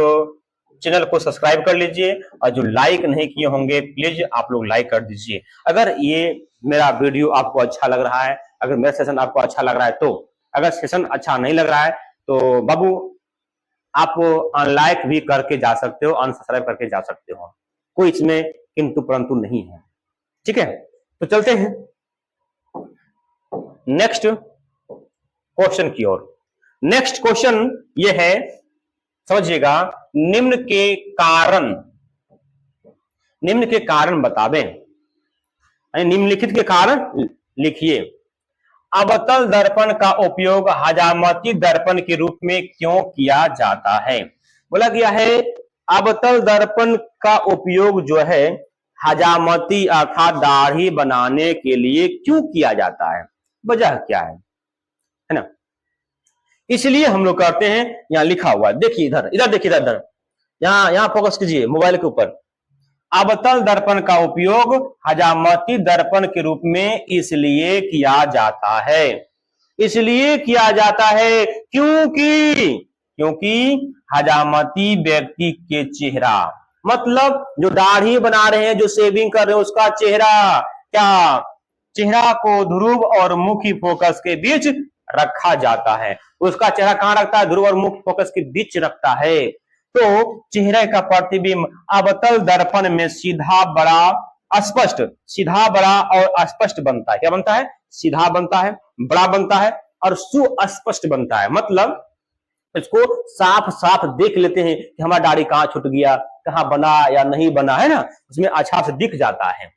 चैनल को सब्सक्राइब कर लीजिए, और जो लाइक नहीं किए होंगे प्लीज आप लोग लाइक कर दीजिए। अगर ये मेरा वीडियो आपको अच्छा लग रहा है, अगर मेरा सेशन आपको अच्छा लग रहा है तो, अगर सेशन अच्छा नहीं लग रहा है तो बाबू आप अनलाइक भी करके जा सकते हो, अनसब्सक्राइब करके जा सकते हो, कोई इसमें किंतु परंतु नहीं है। ठीक है, तो चलते हैं नेक्स्ट क्वेश्चन की ओर। नेक्स्ट क्वेश्चन ये है समझिएगा, निम्न के कारण बतावें, निम्नलिखित के कारण लिखिए। अवतल दर्पण का उपयोग हजामती दर्पण के रूप में क्यों किया जाता है? बोला गया है अवतल दर्पण का उपयोग जो है हजामती अर्थात दाढ़ी बनाने के लिए क्यों किया जाता है, वजह क्या है ना? इसलिए हम लोग करते हैं, यहां लिखा हुआ है, देखिए इधर इधर देखिए, इधर यहां फोकस कीजिए मोबाइल के ऊपर। अवतल दर्पण का उपयोग हजामती दर्पण के रूप में इसलिए किया जाता है, इसलिए किया जाता है क्योंकि हजामती व्यक्ति के चेहरा, मतलब जो दाढ़ी बना रहे हैं, जो शेविंग कर रहे हैं, उसका चेहरा को ध्रुव और मुख्य फोकस के बीच रखा जाता है। उसका चेहरा कहां रखता है? ध्रुव और मुख्य फोकस के बीच रखता है। तो चेहरे का प्रतिबिंब अवतल दर्पण में सीधा बड़ा और स्पष्ट बनता है। क्या बनता है? सीधा बनता है, बड़ा बनता है और सुस्पष्ट बनता है। मतलब इसको साफ साफ देख लेते हैं कि हमारा दाढ़ी कहां छूट गया, कहां बना या नहीं बना, है ना, उसमें अच्छा से दिख जाता है।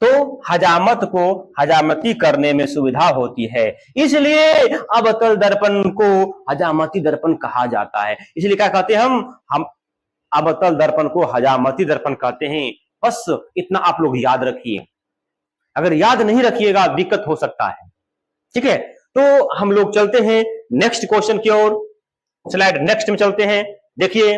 तो हजामत को हजामती करने में सुविधा होती है, इसलिए अवतल दर्पण को हजामती दर्पण कहा जाता है। इसलिए क्या कहते हैं हम अवतल दर्पण को हजामती दर्पण कहते हैं। बस इतना आप लोग याद रखिए, अगर याद नहीं रखिएगा दिक्कत हो सकता है। ठीक है, तो हम लोग चलते हैं नेक्स्ट क्वेश्चन की ओर। स्लाइड नेक्स्ट में चलते हैं। देखिए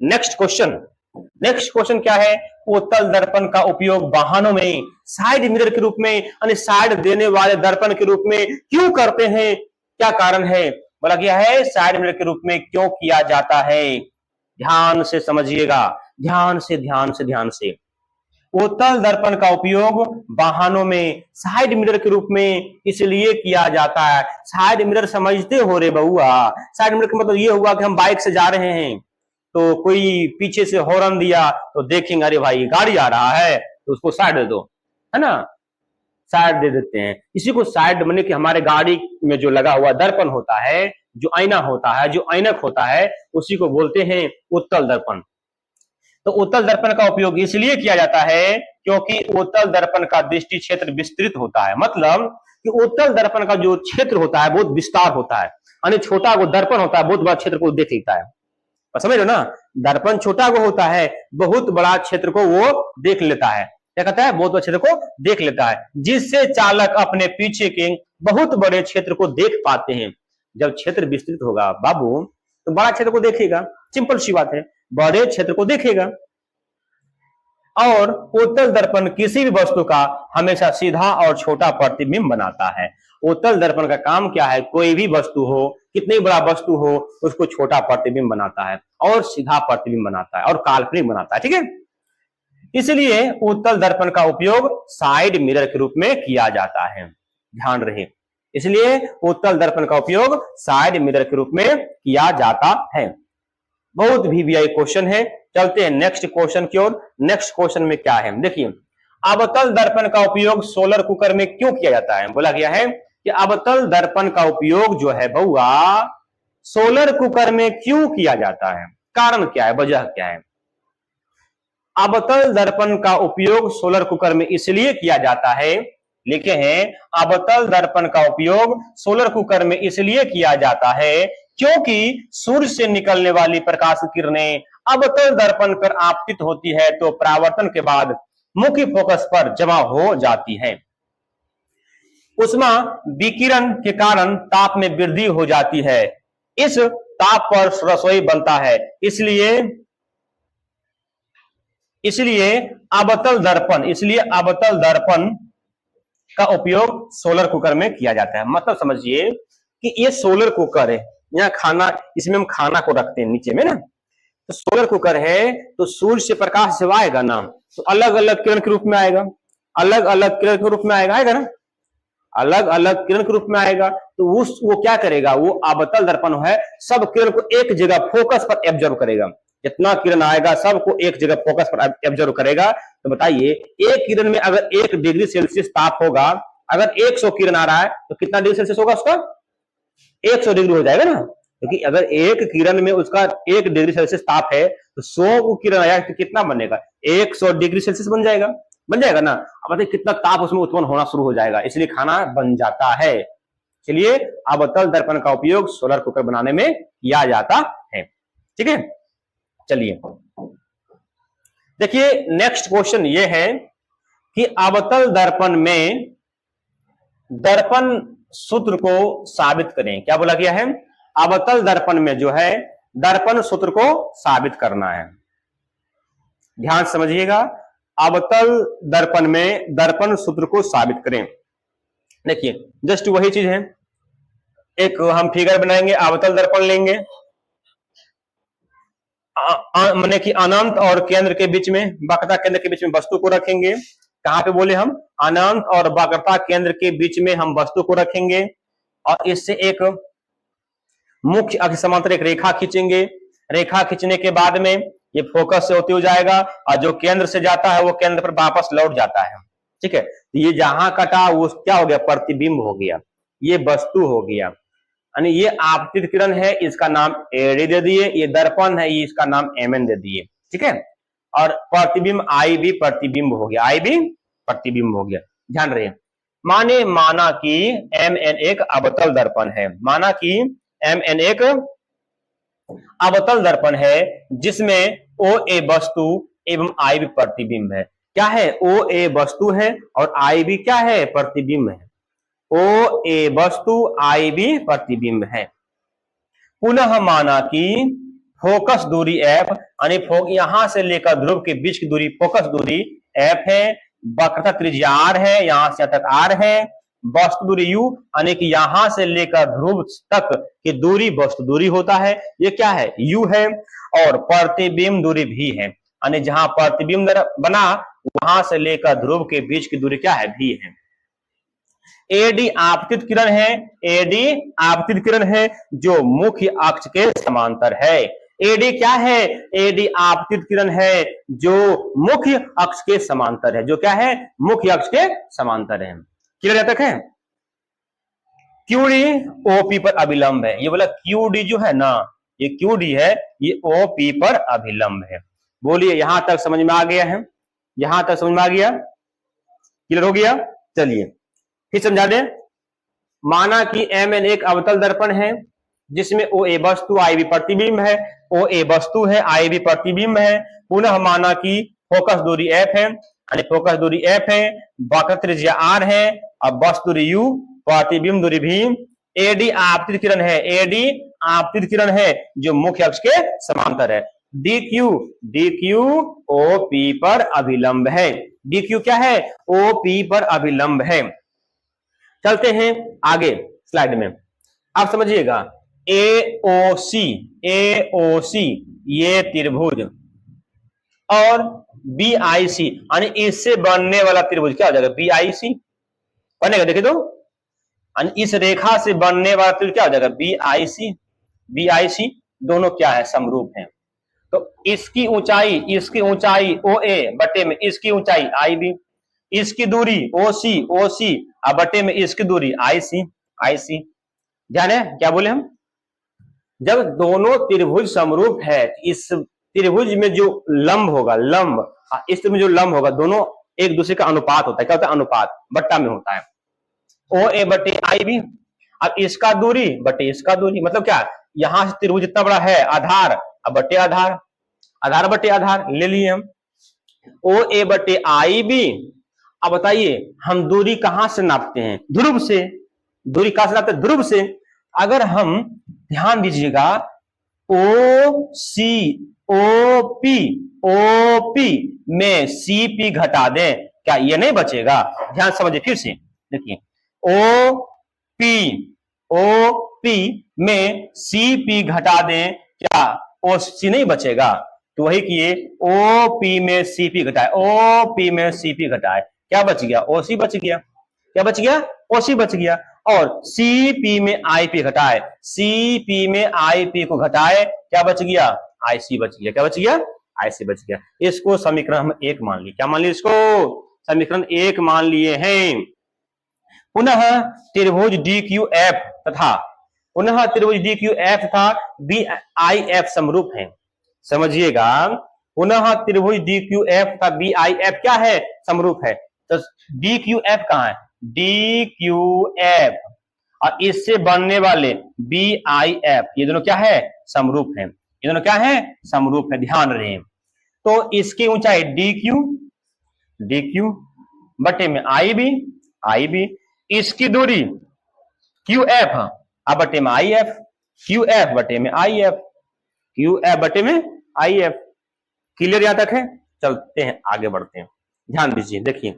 नेक्स्ट क्वेश्चन क्या है? उत्तल दर्पण का उपयोग वाहनों में साइड मिरर के रूप में यानी साइड देने वाले दर्पण के रूप में क्यों करते हैं, क्या कारण है? बोला गया है साइड मिरर के रूप में क्यों किया जाता है। ध्यान से समझिएगा, ध्यान से। उत्तल दर्पण का उपयोग वाहनों में साइड मिरर के रूप में इसलिए किया जाता है। साइड मिरर समझते हो रे बउआ? साइड मिरर का मतलब ये हुआ कि हम बाइक से जा रहे हैं तो कोई पीछे से हॉर्न दिया तो देखेंगे अरे भाई गाड़ी आ रहा है तो उसको साइड दे दो, है ना, साइड दे देते हैं। इसी को साइड माने कि हमारे गाड़ी में जो लगा हुआ दर्पण होता है, जो आईना होता है, जो ऐनक होता है, उसी को बोलते हैं उत्तल दर्पण। तो उत्तल दर्पण का उपयोग इसलिए किया जाता है क्योंकि उत्तल दर्पण का दृष्टि क्षेत्र विस्तृत होता है। मतलब कि उत्तल दर्पण का जो क्षेत्र होता है बहुत विस्तार होता है, यानी छोटा वो दर्पण होता है बहुत बड़ा क्षेत्र को देख लेता है। समझ लो ना, दर्पण छोटा को होता है, बहुत बड़ा क्षेत्र को वो देख लेता है। क्या कहता है? बहुत बड़े क्षेत्र को देख लेता है, जिससे चालक अपने पीछे के बहुत बड़े क्षेत्र को देख पाते हैं। जब क्षेत्र विस्तृत होगा बाबू तो बड़ा क्षेत्र को देखेगा, सिंपल सी बात है, बड़े क्षेत्र को देखेगा। और उत्तल दर्पण किसी भी वस्तु का हमेशा सीधा और छोटा प्रतिबिंब बनाता है। उत्तल दर्पण का काम क्या है? कोई भी वस्तु हो, कितनी बड़ा वस्तु हो, उसको छोटा प्रतिबिंब बनाता है और सीधा प्रतिबिंब बनाता है और काल्पनिक बनाता है। ठीक है, इसलिए उत्तल दर्पण का उपयोग साइड मिरर के रूप में किया जाता है। ध्यान रहे, इसलिए उत्तल दर्पण का उपयोग साइड मिरर के रूप में किया जाता है। बहुत वीवीआई क्वेश्चन है। चलते हैं नेक्स्ट क्वेश्चन की ओर। नेक्स्ट क्वेश्चन में क्या है देखिए, अवतल दर्पण का उपयोग सोलर कुकर में क्यों किया जाता है? बोला गया है कि अवतल दर्पण का उपयोग जो है बउआ सोलर कुकर में क्यों किया जाता है, कारण क्या है, वजह क्या है? अवतल दर्पण का उपयोग सोलर कुकर में इसलिए किया जाता है, लिखे हैं अवतल दर्पण का उपयोग सोलर कुकर में इसलिए किया जाता है क्योंकि सूर्य से निकलने वाली प्रकाश किरणें अवतल दर्पण पर आपतित होती है तो परावर्तन के बाद मुख्य फोकस पर जमा हो जाती है। उष्मा विकिरण के कारण ताप में वृद्धि हो जाती है, इस ताप पर रसोई बनता है। इसलिए अवतल दर्पण का उपयोग सोलर कुकर में किया जाता है। मतलब समझिए कि ये सोलर कुकर है, यहाँ खाना, इसमें हम खाना को रखते हैं नीचे में ना, तो सोलर कुकर है तो सूर्य से प्रकाश जब आएगा ना तो अलग अलग किरण के रूप में आएगा, अलग अलग किरण के रूप में आएगा ना, अलग अलग किरण के रूप में आएगा। तो वो क्या करेगा, वो अवतल दर्पण है सब किरण को एक जगह फोकस पर एब्जॉर्व करेगा। जितना किरण आएगा सबको एक जगह फोकस पर एब्जॉर्व करेगा। तो बताइए एक किरण में अगर 1 डिग्री सेल्सियस ताप होगा, अगर 100 किरण आ रहा है तो कितना डिग्री सेल्सियस होगा उसका? 100 डिग्री हो जाएगा ना। क्योंकि अगर एक किरण में उसका 1 डिग्री सेल्सियस ताप है तो 100 को किरण आया तो कितना बनेगा, 100 डिग्री सेल्सियस बन जाएगा, बन जाएगा ना। अब बताइए कितना ताप उसमें उत्पन्न होना शुरू हो जाएगा, इसलिए खाना बन जाता है। चलिए अवतल दर्पण का उपयोग सोलर कुकर बनाने में किया जाता है। ठीक है, चलिए देखिए नेक्स्ट क्वेश्चन ये है कि अवतल दर्पण में दर्पण सूत्र को साबित करें। क्या बोला गया है, अवतल दर्पण में जो है दर्पण सूत्र को साबित करना है। ध्यान समझिएगा, अवतल दर्पण में दर्पण सूत्र को साबित करें। देखिए जस्ट वही चीज है, एक हम फिगर बनाएंगे, अवतल दर्पण लेंगे, माने कि अनंत और केंद्र के बीच में, वक्रता केंद्र के बीच में वस्तु को रखेंगे। कहां पे बोले हम, अनंत और वक्रता केंद्र के बीच में हम वस्तु को रखेंगे और इससे एक मुख्य अक्ष समांतर एक रेखा खींचेंगे। रेखा खींचने के बाद में ये फोकस से होते हुए जाएगा और जो केंद्र से जाता है वो केंद्र पर वापस लौट जाता है। ठीक है, ये जहां कटा वो क्या हो गया, प्रतिबिंब हो गया, ये वस्तु हो गया। यानी ये आपतित किरण है, इसका नाम एडी दे दिए, ये दर्पण है, ये इसका नाम एमएन दे दिए। ठीक है, और प्रतिबिंब आई भी प्रतिबिंब हो गया, आई भी प्रतिबिंब हो गया। ध्यान रहे, माना कि एमएन एक अवतल दर्पण है, माना कि एमएन एक अवतल दर्पण है जिसमें ओ ए वस्तु एवं आई भी प्रतिबिंब है। क्या है, ओ ए वस्तु है और आई भी क्या है, प्रतिबिंब है। ओ ए वस्तु आई भी प्रतिबिंब है। पुनः माना कि फोकस दूरी एफ, यानी यहां से लेकर ध्रुव के बीच की दूरी फोकस दूरी एफ है, वक्रता त्रिज्या आर है, यहां से तक आर है, वस्तु दूरी यू, यानी कि यहां से लेकर ध्रुव तक की दूरी वस्तु दूरी होता है, ये क्या है, यू है। और प्रतिबिंब दूरी भी है, यानी जहां प्रतिबिंब बना वहां से लेकर ध्रुव के बीच की दूरी क्या है, भी है। एडी आपतित किरण है, एडी आपतित किरण है जो मुख्य अक्ष के समांतर है। एडी क्या है, एडी आपतित किरण है जो मुख्य अक्ष के समांतर है, जो क्या है, मुख्य अक्ष के समांतर है। क्लियर तक है। क्यूडी ओपी पर अभिलंब है, ये बोला क्यूडी जो है ना, ये क्यूडी है, ये ओपी पर अभिलंब है। बोलिए यहां तक समझ में आ गया है, यहां तक समझ में आ गया, क्लियर हो गया। चलिए फिर समझा दें, माना कि एमएन एक अवतल दर्पण है जिसमें ओ ए वस्तु आई भी प्रतिबिंब है, ओ ए वस्तु है आई भी प्रतिबिंब है। पुनः माना कि फोकस दूरी एफ है, यानी फोकस दूरी एफ है, वक्रता त्रिज्या आर है और वस्तु दूरी यू, प्रतिबिंब दूरी भी। एडी आपतित किरण है, एडी आपतित किरण है जो मुख्य अक्ष के समांतर है। डी क्यू ओ पी पर अभिलंब है, डी क्यू क्या है, ओ पी पर अभिलंब है। चलते हैं आगे स्लाइड में, आप समझिएगा। एओसी ये त्रिभुज और बीआईसी, यानी इससे बनने वाला त्रिभुज क्या हो जाएगा, बीआईसी बनेगा। देखिए तो इस रेखा से बनने वाला त्रिभुज क्या हो जाएगा, बीआईसी। बीआईसी दोनों क्या है, समरूप हैं। तो इसकी ऊंचाई ओ ए बटे में इसकी ऊंचाई आई बी, इसकी दूरी ओसी बटे में इसकी दूरी आईसी। ध्यान है क्या बोले हम, जब दोनों त्रिभुज समरूप है, इस त्रिभुज में जो लंब होगा, लंब इस में जो लंब होगा, दोनों एक दूसरे का अनुपात होता है। क्या होता है, अनुपात बट्टा में होता है, ओ ए बटे आई बी। अब इसका दूरी बटे इसका दूरी, मतलब क्या, यहां से त्रिभुज जितना बड़ा है, आधार अब बटे आधार, आधार बटे आधार ले लिए हम, ओ ए बटे आई बी। अब बताइए हम दूरी कहां से नापते हैं, ध्रुव से। दूरी कहां से नापते हैं, ध्रुव से। अगर हम ध्यान दीजिएगा, ओ पी में सी पी घटा दें, क्या ये नहीं बचेगा, ध्यान समझिए फिर से। देखिए ओ पी में सी पी घटा दें, क्या ओ सी नहीं बचेगा, तो वही किए, ओ पी में सी पी घटाए, ओ पी में सी पी घटाए, क्या बच गया, ओ सी बच गया। क्या बच गया, ओ सी बच गया। और सी पी में आई पी घटाए, सी पी में आई पी को घटाए, क्या बच गया, आई सी बच गया। क्या बच गया, आई सी बच गया। इसको समीकरण हम 1 मान लिए, क्या मान लिए, इसको समीकरण 1 मान लिए हैं। पुनः त्रिभुज डी क्यू एफ तथा पुनः त्रिभुज डी क्यू एफ था बी आई एफ समरूप है। समझिएगा, पुनः त्रिभुज डी क्यू एफ का बी आई एफ क्या है, समरूप है। तो डी क्यू एफ कहां है, डी क्यू एफ और इससे बनने वाले बी आई एफ, ये दोनों क्या है, समरूप है। ये दोनों क्या है, समरूप है, ध्यान रहे। तो इसकी ऊंचाई डी क्यू बटे में आई बी, इसकी दूरी क्यू एफ अब बटे में आई एफ, क्यू एफ बटे में आई एफ, क्यू एफ बटे में आई एफ। क्लियर यहां तक है? चलते हैं आगे बढ़ते हैं, ध्यान दीजिए। देखिए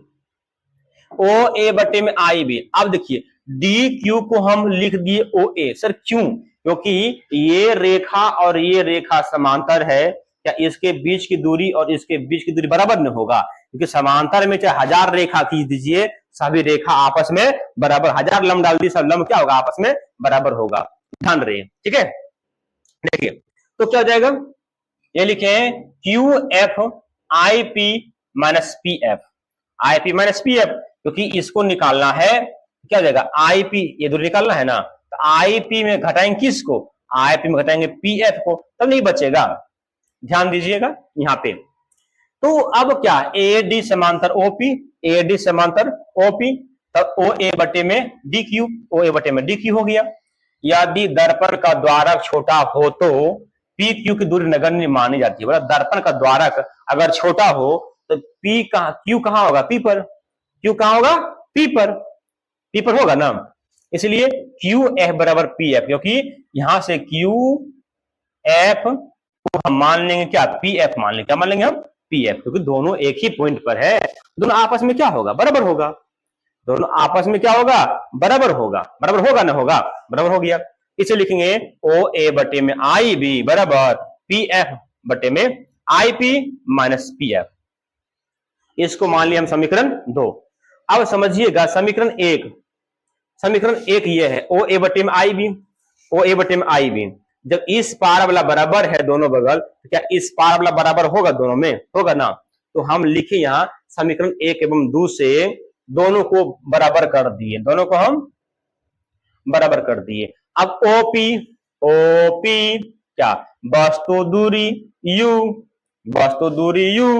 ओ ए बटे में आई बी। अब देखिए डी क्यू को हम लिख दिए ओ ए। सर क्यों? क्योंकि ये रेखा और ये रेखा समांतर है। क्या इसके बीच की दूरी और इसके बीच की दूरी बराबर नहीं होगा? क्योंकि समांतर में चाहे 1000 रेखा खींच दीजिए, सभी रेखा आपस में बराबर, 1000 लंब डाल दी, सब लंब क्या होगा, आपस में बराबर होगा। ध्यान रहे, ठीक है। देखिए तो क्या हो जाएगा, ये लिखे Q F I P minus P F, I P minus P F, क्योंकि इसको निकालना है, क्या हो जाएगा, आई पी, ये दूर निकालना है ना, तो आई पी में घटाएंगे किसको, आई पी में घटाएंगे पी एफ को, तब नहीं बचेगा। ध्यान दीजिएगा यहाँ पे। तो अब क्या, ए डी समांतर ओपी, ए डी समांतर ओपी, तब ओ ए बटे में डी क्यू, ओ ए बटे में डी क्यू हो गया। यदि दर्पण का द्वारक छोटा हो तो पी क्यू की दूरी नगण्य मानी जाती है। दर्पण का द्वारक अगर छोटा हो तो पी कहां, क्यू कहां होगा, पी पर, क्यू कहां होगा, पी पर, पी पर होगा ना। इसलिए क्यू एफ बराबर पी एफ, क्योंकि यहां से क्यू एफ को हम मान लेंगे क्या, पी एफ मान लेंगे, क्या मान लेंगे हम, पी एफ, क्योंकि दोनों एक ही पॉइंट पर है, दोनों आपस में क्या होगा, बराबर होगा, दोनों आपस में क्या होगा, बराबर होगा, बराबर होगा ना, होगा, बराबर हो गया। इसे लिखेंगे ओ ए बटे में आई बी बराबर पी एफ बटे में I P minus P F. इसको मान लिया हम समीकरण 2। अब समझिएगा समीकरण 1, समीकरण 1 ये है ओ ए बटे में आई बी, ओ ए बटे में आई बी। जब इस पार वाला बराबर है दोनों बगल, तो क्या इस पार वाला बराबर होगा दोनों में, होगा ना। तो हम लिखे यहां समीकरण 1 एवं 2 से दोनों को बराबर कर दिए, दोनों को हम बराबर कर दिए। अब ओपी, ओपी क्या, वस्तु दूरी यू, वस्तु दूरी यू,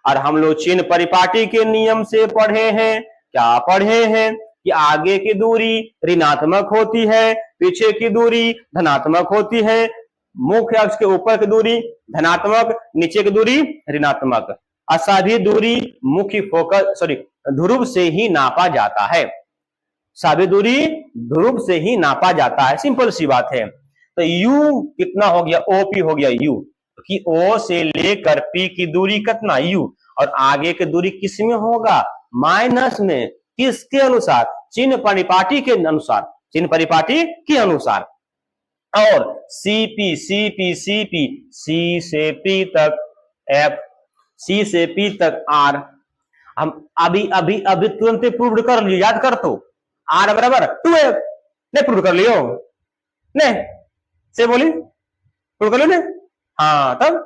और हम लोग चिन्ह परिपाटी के नियम से पढ़े हैं, क्या पढ़े हैं कि आगे की दूरी ऋणात्मक होती है, पीछे की दूरी धनात्मक होती है, मुख्य अक्ष के ऊपर की दूरी धनात्मक, नीचे की दूरी ऋणात्मक, और सभी दूरी मुख्य फोकस सॉरी ध्रुव से ही नापा जाता है, सभी दूरी ध्रुव से ही नापा जाता है, सिंपल सी बात है। तो u कितना हो गया, ओपी हो गया u, कि o से लेकर p की दूरी कितना u, और आगे की दूरी किस में होगा, माइनस में, किसके अनुसार, चिन्ह परिपाटी के अनुसार, चिन्ह परिपाटी के अनुसार। और सीपी, सीपी, सीपी, सी से पी तक एफ, सी से पी तक आर। हम अभी अभी अभी तुरंत प्रूव कर लियो, याद कर, तो आर बराबर 2f, नहीं प्रूव कर लियो, नहीं से बोली प्रूव कर लो ने, हाँ तब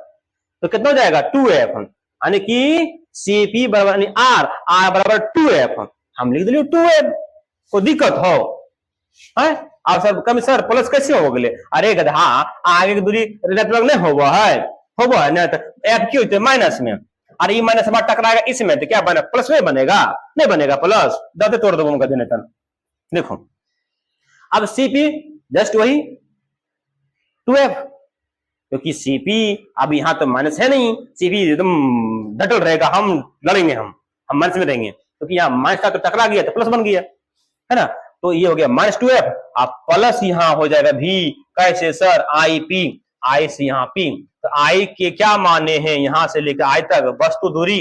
तो कितना हो जाएगा 2f, यानी कि सीपी बराबर आर, आर बराबर 2f, हम लिख दिलियो 2f। कोई दिक्कत हो है? आप सर कम सर प्लस कैसे हो गए, अरे गधा आगे की दूरी ऋणात्मक नहीं होगा है, होगा ना, तो एफ क्यों होते माइनस में, और ये माइनस हमारा टकराएगा इसमें, तो क्या बना, प्लस में बनेगा, नहीं बनेगा प्लस, दाते तोड़ दो उनका देने तन। देखो अब सीपी जस्ट वही 2f, क्योंकि सीपी अब यहां तो माइनस है नहीं, सीपी एकदम डटल रहेगा, हम लड़ेंगे, हम माइनस में रहेंगे, क्योंकि यहाँ माइनस का तो टकरा गया तो प्लस बन गया है ना। तो ये हो गया माइनस 2f, अब प्लस यहाँ हो जाएगा भी, कैसे सर, आई पी, आई से यहाँ पी, तो आई के क्या माने हैं, यहां से लेकर आई तक वस्तु दूरी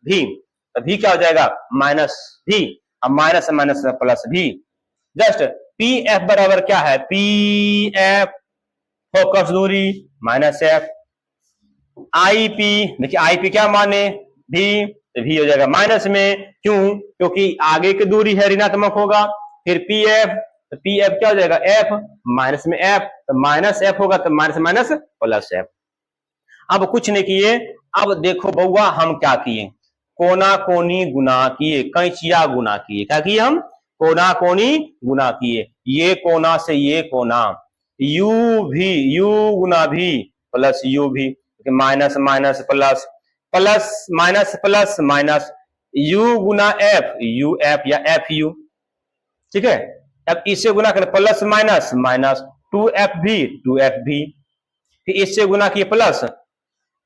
भी, तो भी क्या हो जाएगा माइनस भी, अब माइनस माइनस प्लस भी, जस्ट पी एफ बराबर क्या है, पी एफ फोकस दूरी माइनस एफ, आई पी, देखिए आई पी क्या माने, भी, तो भी हो जाएगा माइनस में, क्यों, क्योंकि आगे की दूरी है ऋणात्मक होगा, फिर पी एफ, तो पी एफ क्या हो जाएगा एफ, माइनस में एफ, तो माइनस एफ होगा, तो माइनस माइनस प्लस एफ। अब कुछ नहीं किए, अब देखो बउआ हम क्या किए, कोना कोनी गुना किए, कैंचिया गुना किए, क्या किए हम, कोना कोनी गुना किए, ये कोना से ये कोना, यू भी, यू गुना B plus U B, minus minus plus, plus minus plus minus, U गुना एफ, यू एफ या एफ यू, ठीक है। अब इससे गुना करें plus minus minus, two F B, two F B, फिर इससे गुना किए प्लस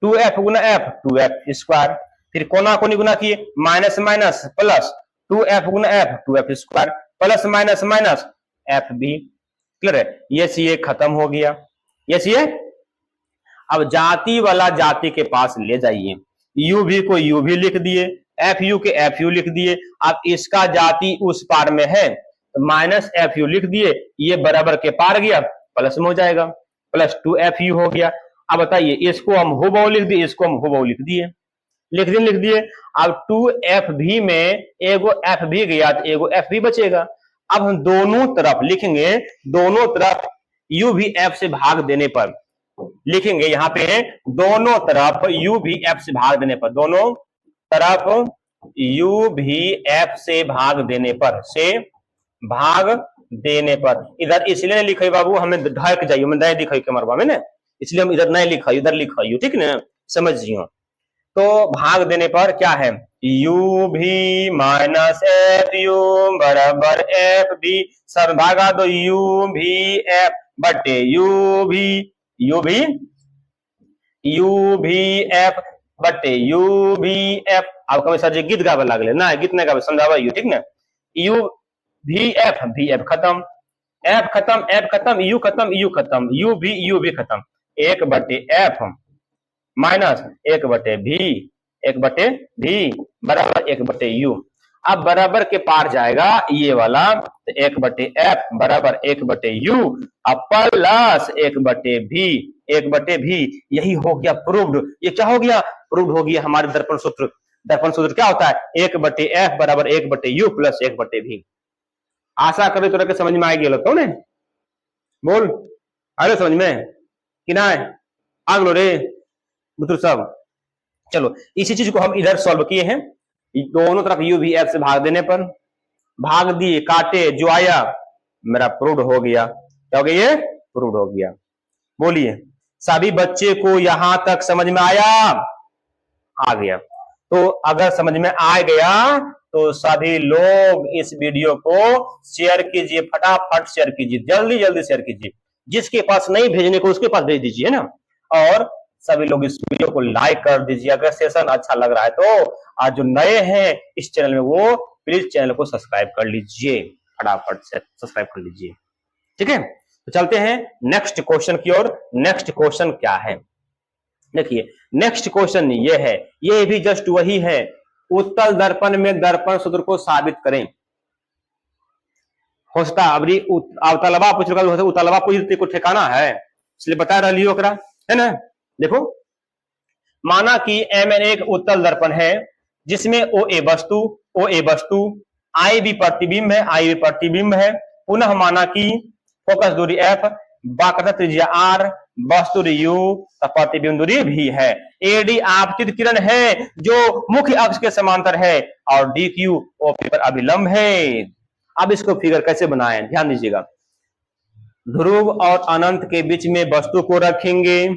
टू एफ गुना एफ, टू एफ स्क्वायर, फिर कोना कोनी गुना किए minus minus plus two F गुना F, two F square, plus minus minus F B. Clear है, ये खत्म हो गया। ये अब जाति वाला जाति के पास ले जाइए, यू भी को यू भी लिख दिए, एफ यू के एफ यू लिख दिए। अब इसका जाति उस पार में है तो माइनस एफ यू लिख दिए, ये बराबर के पार गया प्लस में हो जाएगा, प्लस टू एफ यू हो गया। अब बताइए इसको हम हुबहू लिख दिए, इसको हम हुबहू लिख दिए। अब टू एफ भी में एगो एफ भी गया तो एगो एफ भी बचेगा। अब हम दोनों तरफ लिखेंगे, दोनों तरफ यू भी एफ से भाग देने पर लिखेंगे, यहां पे दोनों तरफ यू भी एफ से भाग देने पर, दोनों तरफ यू भी एफ से भाग देने पर, इधर इसलिए नहीं लिखा बाबू, हमें ढक जाइए, मैं नहीं दिखाई के मरबा में ना, इसलिए हम इधर नहीं लिखा, इधर लिखा, ठीक ना, समझिए। तो भाग देने पर क्या है, you B minus F you बराबर एफ भी, सब भागा दो यू भी एफ बटे यू भी एफ बटे यू भी एफ। अब कभी सर जी गीत गावे लागले ना, गीत नहीं गावे, समझावा यू, ठीक ना। यू भी एफ खत्म, एफ खत्म, यू खत्म, यू भी खत्म, एक बटे एफ माइनस एक बटे भी बराबर एक बटे यू। अब बराबर के पार जाएगा ये वाला, तो एक बटे एफ बराबर एक बटे यू, अब प्लस एक बटे भी, यही हो गया प्रूव्ड। ये क्या हो गया, प्रूव्ड हो गया हमारे दर्पण सूत्र। दर्पण सूत्र क्या होता है, एक बटे एफ बराबर एक बटे यू प्लस एक बटे भी। आशा करें तो रखे समझ में आ गया तो ने बोल, अरे समझ में कि ना आग लो रे मित्र साहब। चलो इसी चीज को हम इधर सॉल्व किए हैं, दोनों तरफ यू भी एफ से भाग देने पर, भाग दिए, काटे, जो आया मेरा प्रूव्ड हो गया। क्या हो गया, ये प्रूव्ड हो गया। बोलिए सभी बच्चे को यहां तक समझ में आया, आ गया। तो अगर समझ में आ गया तो सभी लोग इस वीडियो को शेयर कीजिए, फटाफट शेयर कीजिए, जल्दी जल्दी शेयर कीजिए, जिसके पास नहीं भेजने को उसके पास भेज दीजिए ना। और सभी लोग इस वीडियो को लाइक कर दीजिए, अगर सेशन अच्छा लग रहा है तो। आज जो नए हैं इस चैनल में वो प्लीज चैनल को सब्सक्राइब कर लीजिए, फटाफट से सब्सक्राइब कर लीजिए, ठीक है। तो चलते हैं नेक्स्ट क्वेश्चन की ओर। नेक्स्ट क्वेश्चन क्या है, देखिए नेक्स्ट क्वेश्चन ये है, ये भी जस्ट वही है, उत्तल दर्पण में दर्पण सूत्र को साबित करें। हो सकता अबरी अवतलवा पूछ रहा है, उतलवा पूछ को ठिकाना है, इसलिए बता रहा लियो ओकरा, है ना। देखो माना कि एमएन एक उत्तल दर्पण है जिसमें ओ ए वस्तु आई भी प्रतिबिंब है। पुनः माना कि फोकस दूरी एफ, वक्रता त्रिज्या आर, वस्तु दूरी यू, प्रतिबिंब दूरी भी है। एडी आपतित किरण है जो मुख्य अक्ष के समांतर है और डी क्यू ओपी पर अभिलंब है। अब इसको फिगर कैसे बनाएं, ध्यान दीजिएगा। ध्रुव और अनंत के बीच में वस्तु को रखेंगे,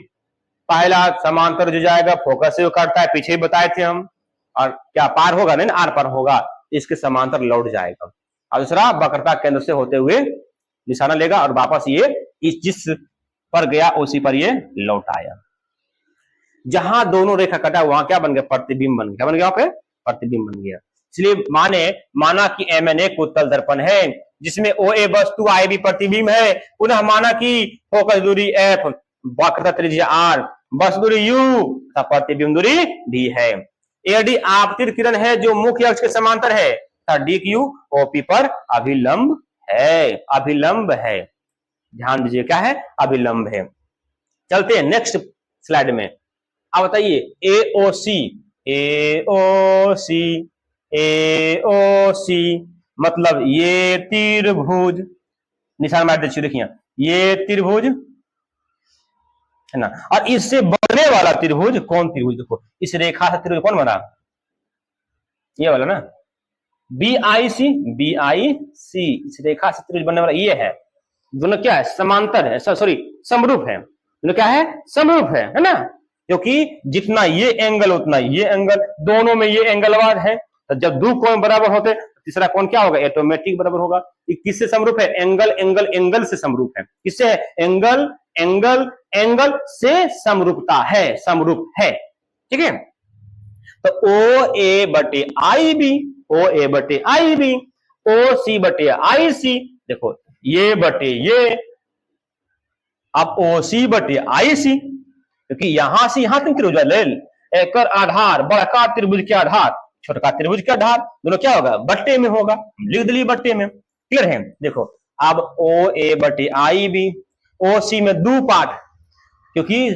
पहला समांतर जो जाएगा फोकस से करता है, पीछे बताए थे हम, और क्या पार होगा, नहीं आर पार होगा, इसके समांतर लौट जाएगा। और दूसरा वक्रता केंद्र से होते हुए निशाना लेगा और वापस ये जिस पर गया उसी पर ये लौट आया। जहां दोनों रेखा कटा वहां क्या बन गया, प्रतिबिंब बन गया। क्या बन गया, वहां पे प्रतिबिंब बन गया। इसलिए माना कि एमएन एक उत्तल दर्पण है जिसमें ओ ए वस्तु आई भी प्रतिबिंब है। पुनः माना कि फोकस दूरी एफ, वक्रता त्रिज्या आर, वस्तु दूरी यू, प्रतिबिंब दूरी भी है। एडी आपतित किरण है जो मुख्य अक्ष के समांतर है, डी क्यू ओपी पर अभिलंब है। ध्यान दीजिए क्या है, अभिलंब है। चलते हैं नेक्स्ट स्लाइड में। अब बताइए एओसी मतलब ये त्रिभुज, निशान मार दीजिए, देखिए ये त्रिभुज है ना, और इससे बनने वाला त्रिभुज कौन त्रिभुज, देखो इस रेखा से त्रिभुज कौन बना, ये वाला ना, BIC, इस रेखा से त्रिभुज बनने वाला ये है। दोनों क्या है, समांतर है, सॉरी समरूप है, दोनों क्या है, समरूप है ना, क्योंकि जितना ये एंगल उतना ये एंगल, दोनों में ये एंगलवाद है, तो जब दो कोण बराबर होते तीसरा कोण क्या होगा, ऑटोमेटिक बराबर होगा। ये किससे समरूप है, एंगल एंगल एंगल से समरूप है, किससे है, एंगल एंगल एंगल से समरूपता है, समरूप है, ठीक है। तो ओ ए बटे आई बी, ओ ए बटे आई बी, ओ सी बटे आई सी, देखो ये बटे ये, अब ओ सी बटे आई सी, क्योंकि यहां से यहां तक त्रिभुज ले एक आधार, बड़का त्रिभुज के आधार छोटका त्रिभुज के आधार, दोनों क्या होगा, बट्टे में होगा, लिख दिली बट्टे में, क्लियर है। देखो अब ओ ए बटे आई बी, ओ सी में दो पार्ट, क्योंकि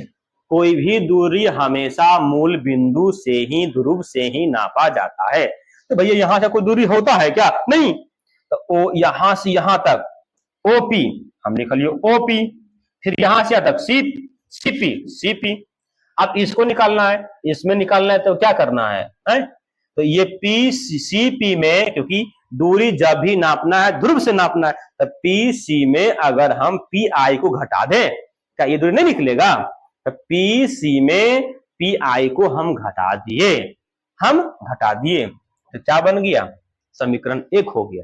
कोई भी दूरी हमेशा मूल बिंदु से ही, ध्रुव से ही नापा जाता है। तो भैया यहां से कोई दूरी होता है क्या, नहीं, तो ओ यहां से यहां तक ओपी हम लिख लियो ओपी, फिर यहां से यहां तक सीपी सीपी। अब इसको निकालना है, इसमें निकालना है, तो क्या करना है? तो ये पी सीपी में, क्योंकि दूरी जब भी नापना है ध्रुव से नापना है, तो पी सी में अगर हम पी आई को घटा दें, क्या ये दूरी नहीं निकलेगा? तो पी सी में पी आई को हम घटा दिए, तो क्या बन गया, समीकरण 1 हो गया।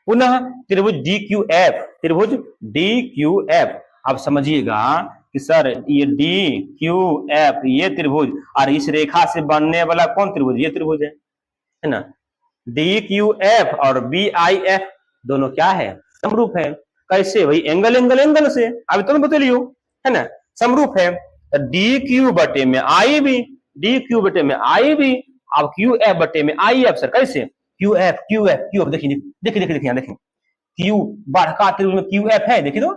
पुनः त्रिभुज डी क्यू एफ, त्रिभुज डी क्यू एफ, अब समझिएगा कि सर ये डी क्यू एफ ये त्रिभुज, और इस रेखा से बनने वाला कौन त्रिभुज, ये त्रिभुज है ना, डी क्यू एफ और बी आई एफ दोनों क्या है, समरूप है। कैसे भाई, एंगल एंगल एंगल से, अभी तुम बतलियो, है ना, समरूप है। तो डी क्यू बटे में आई बी, डी क्यू बटे में आई बी, अब क्यू एफ बटे में आई एफ, सर कैसे, Q F Q F Q F, देखिए देखिए देखिए देखिए, क्यू बड़का त्रिभुज में क्यू एफ है, देखिए तो,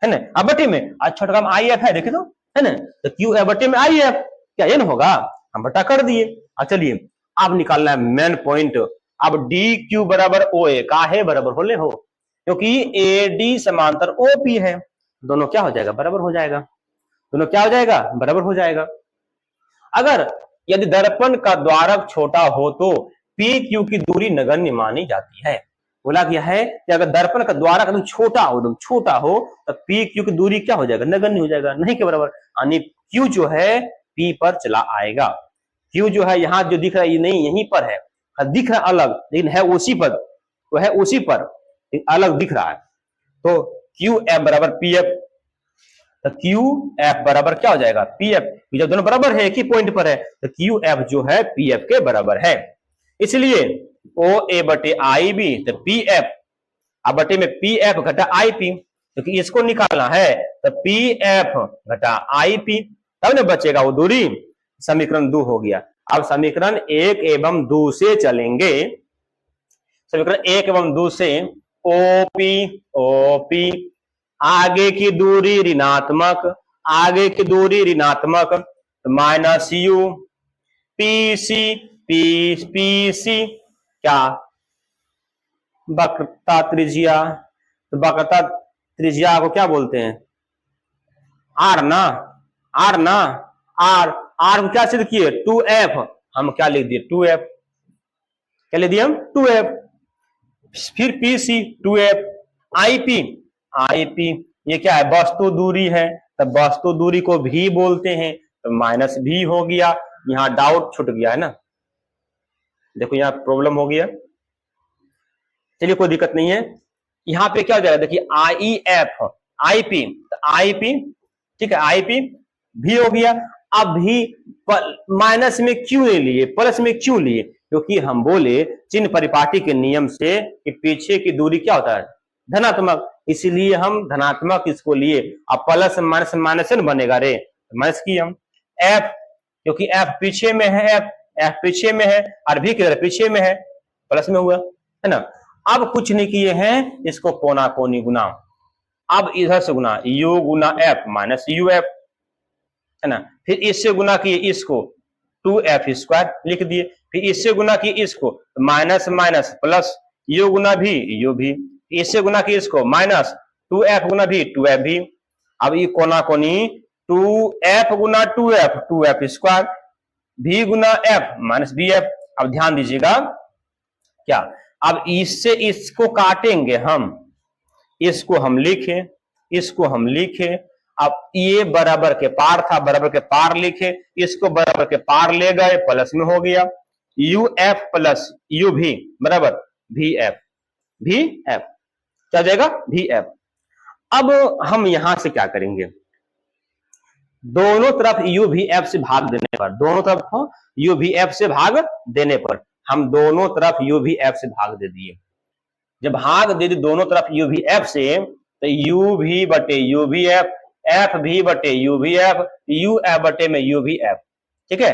है ना, अब बटे में छोटा में आई एफ है, देखिए तो, है ना, तो क्यू एफ बटे में आई एफ, क्या ये ना होगा, हम बटा कर दिए। चलिए अब निकालना है मेन पॉइंट, अब डी क्यू बराबर ओ ए काहे बराबर होले हो, क्योंकि ए डी समांतर ओ पी है, दोनों क्या हो जाएगा, बराबर हो जाएगा, दोनों क्या हो जाएगा, बराबर हो जाएगा। अगर यदि दर्पण का द्वारक छोटा हो तो पी क्यू की दूरी नगण्य मानी जाती है। बोला गया है कि अगर दर्पण का द्वारक एकदम छोटा हो तो पी क्यू की दूरी क्या हो जाएगा, नगण्य हो जाएगा, नहीं के बराबर, यानी क्यू जो है पी पर चला आएगा। क्यू जो है यहाँ जो दिख रहा है ये नहीं, यहीं पर है, दिख रहा अलग लेकिन है उसी पर, तो है उसी पर, अलग दिख रहा है। तो क्यू एफ बराबर पी एफ, तो क्यू एफ बराबर क्या हो जाएगा, पी एफ, जब दोनों बराबर है एक ही पॉइंट पर है तो क्यू एफ जो है पी एफ के बराबर है। इसलिए ओ ए बटे आई बी, तो पी एफ अब बटे में पी एफ घटा आई पी, क्योंकि इसको निकालना है तो पी एफ घटा आई पी, तब ना बचेगा वो दूरी, समीकरण 2 हो गया। अब समीकरण 1 एवं 2 से चलेंगे, समीकरण 1 एवं 2 से ओपी आगे की दूरी ऋणात्मक, आगे की दूरी ऋणात्मक, तो माइनस यू पी सी क्या, वक्रता त्रिज्या, तो वक्रता त्रिज्या को क्या बोलते हैं, आर ना, आर को क्या सिद्ध किए, 2f, हम क्या लिख दिए 2f, क्या लिख दिए हम 2f, फिर पीसी 2f, आईपी ये क्या है, वस्तु दूरी है, तब वस्तु दूरी को भी बोलते हैं, तो माइनस भी हो गया, यहाँ डाउट छूट गया है ना, देखो यहाँ प्रॉब्लम हो गया, चलिए कोई दिक्कत नहीं है। यहाँ पे क्या हो जाएगा, देखिए आई एफ आई पी ठीक है, आई पी भी हो गया। अब भी माइनस में क्यों नहीं लिए, प्लस में क्यों लिए, क्योंकि हम बोले चिन्ह परिपाटी के नियम से कि पीछे की दूरी क्या होता है, धनात्मक, इसलिए हम धनात्मक इसको लिए। अब प्लस माइनस माइनस बनेगा रे, माइनस की हम एफ, क्योंकि एफ पीछे में है, एफ पीछे में है और भी किधर पीछे में है, प्लस में हुआ है ना। अब कुछ नहीं किए हैं, इसको कोना कोनी गुना, अब इधर से गुना यू गुना एफ माइनस यू एफ, है ना, फिर इससे गुना किए इसको 2f स्क्वायर लिख दिए, फिर इससे गुना किए इसको माइनस माइनस प्लस यू गुना भी यू भी, इससे गुना किए इसको माइनस 2f गुना भी 2f भी। अब ये कोना कोनी 2f गुना 2f स्क्वायर, भी गुना f माइनस बी एफ। अब ध्यान दीजिएगा क्या, अब इससे इसको काटेंगे हम, इसको हम लिखे, इसको हम लिखे। अब ये बराबर के पार था, बराबर के पार लिखे, इसको बराबर के पार ले गए, प्लस में हो गया यू एफ प्लस यू भी बराबर वी एफ, वी एफ क्या जाएगा वी एफ। अब हम यहां से क्या करेंगे, दोनों तरफ यू वी एफ से भाग देने पर, दोनों तरफ यू वी एफ से भाग देने पर हम दोनों तरफ यू वी एफ से भाग दे दिए। जब भाग दे दी दोनों तरफ यू वी एफ से, तो यू भी बटे यू वी एफ, एफ भी बटे you V F, U F बटे में यू वी एफ। ठीक है,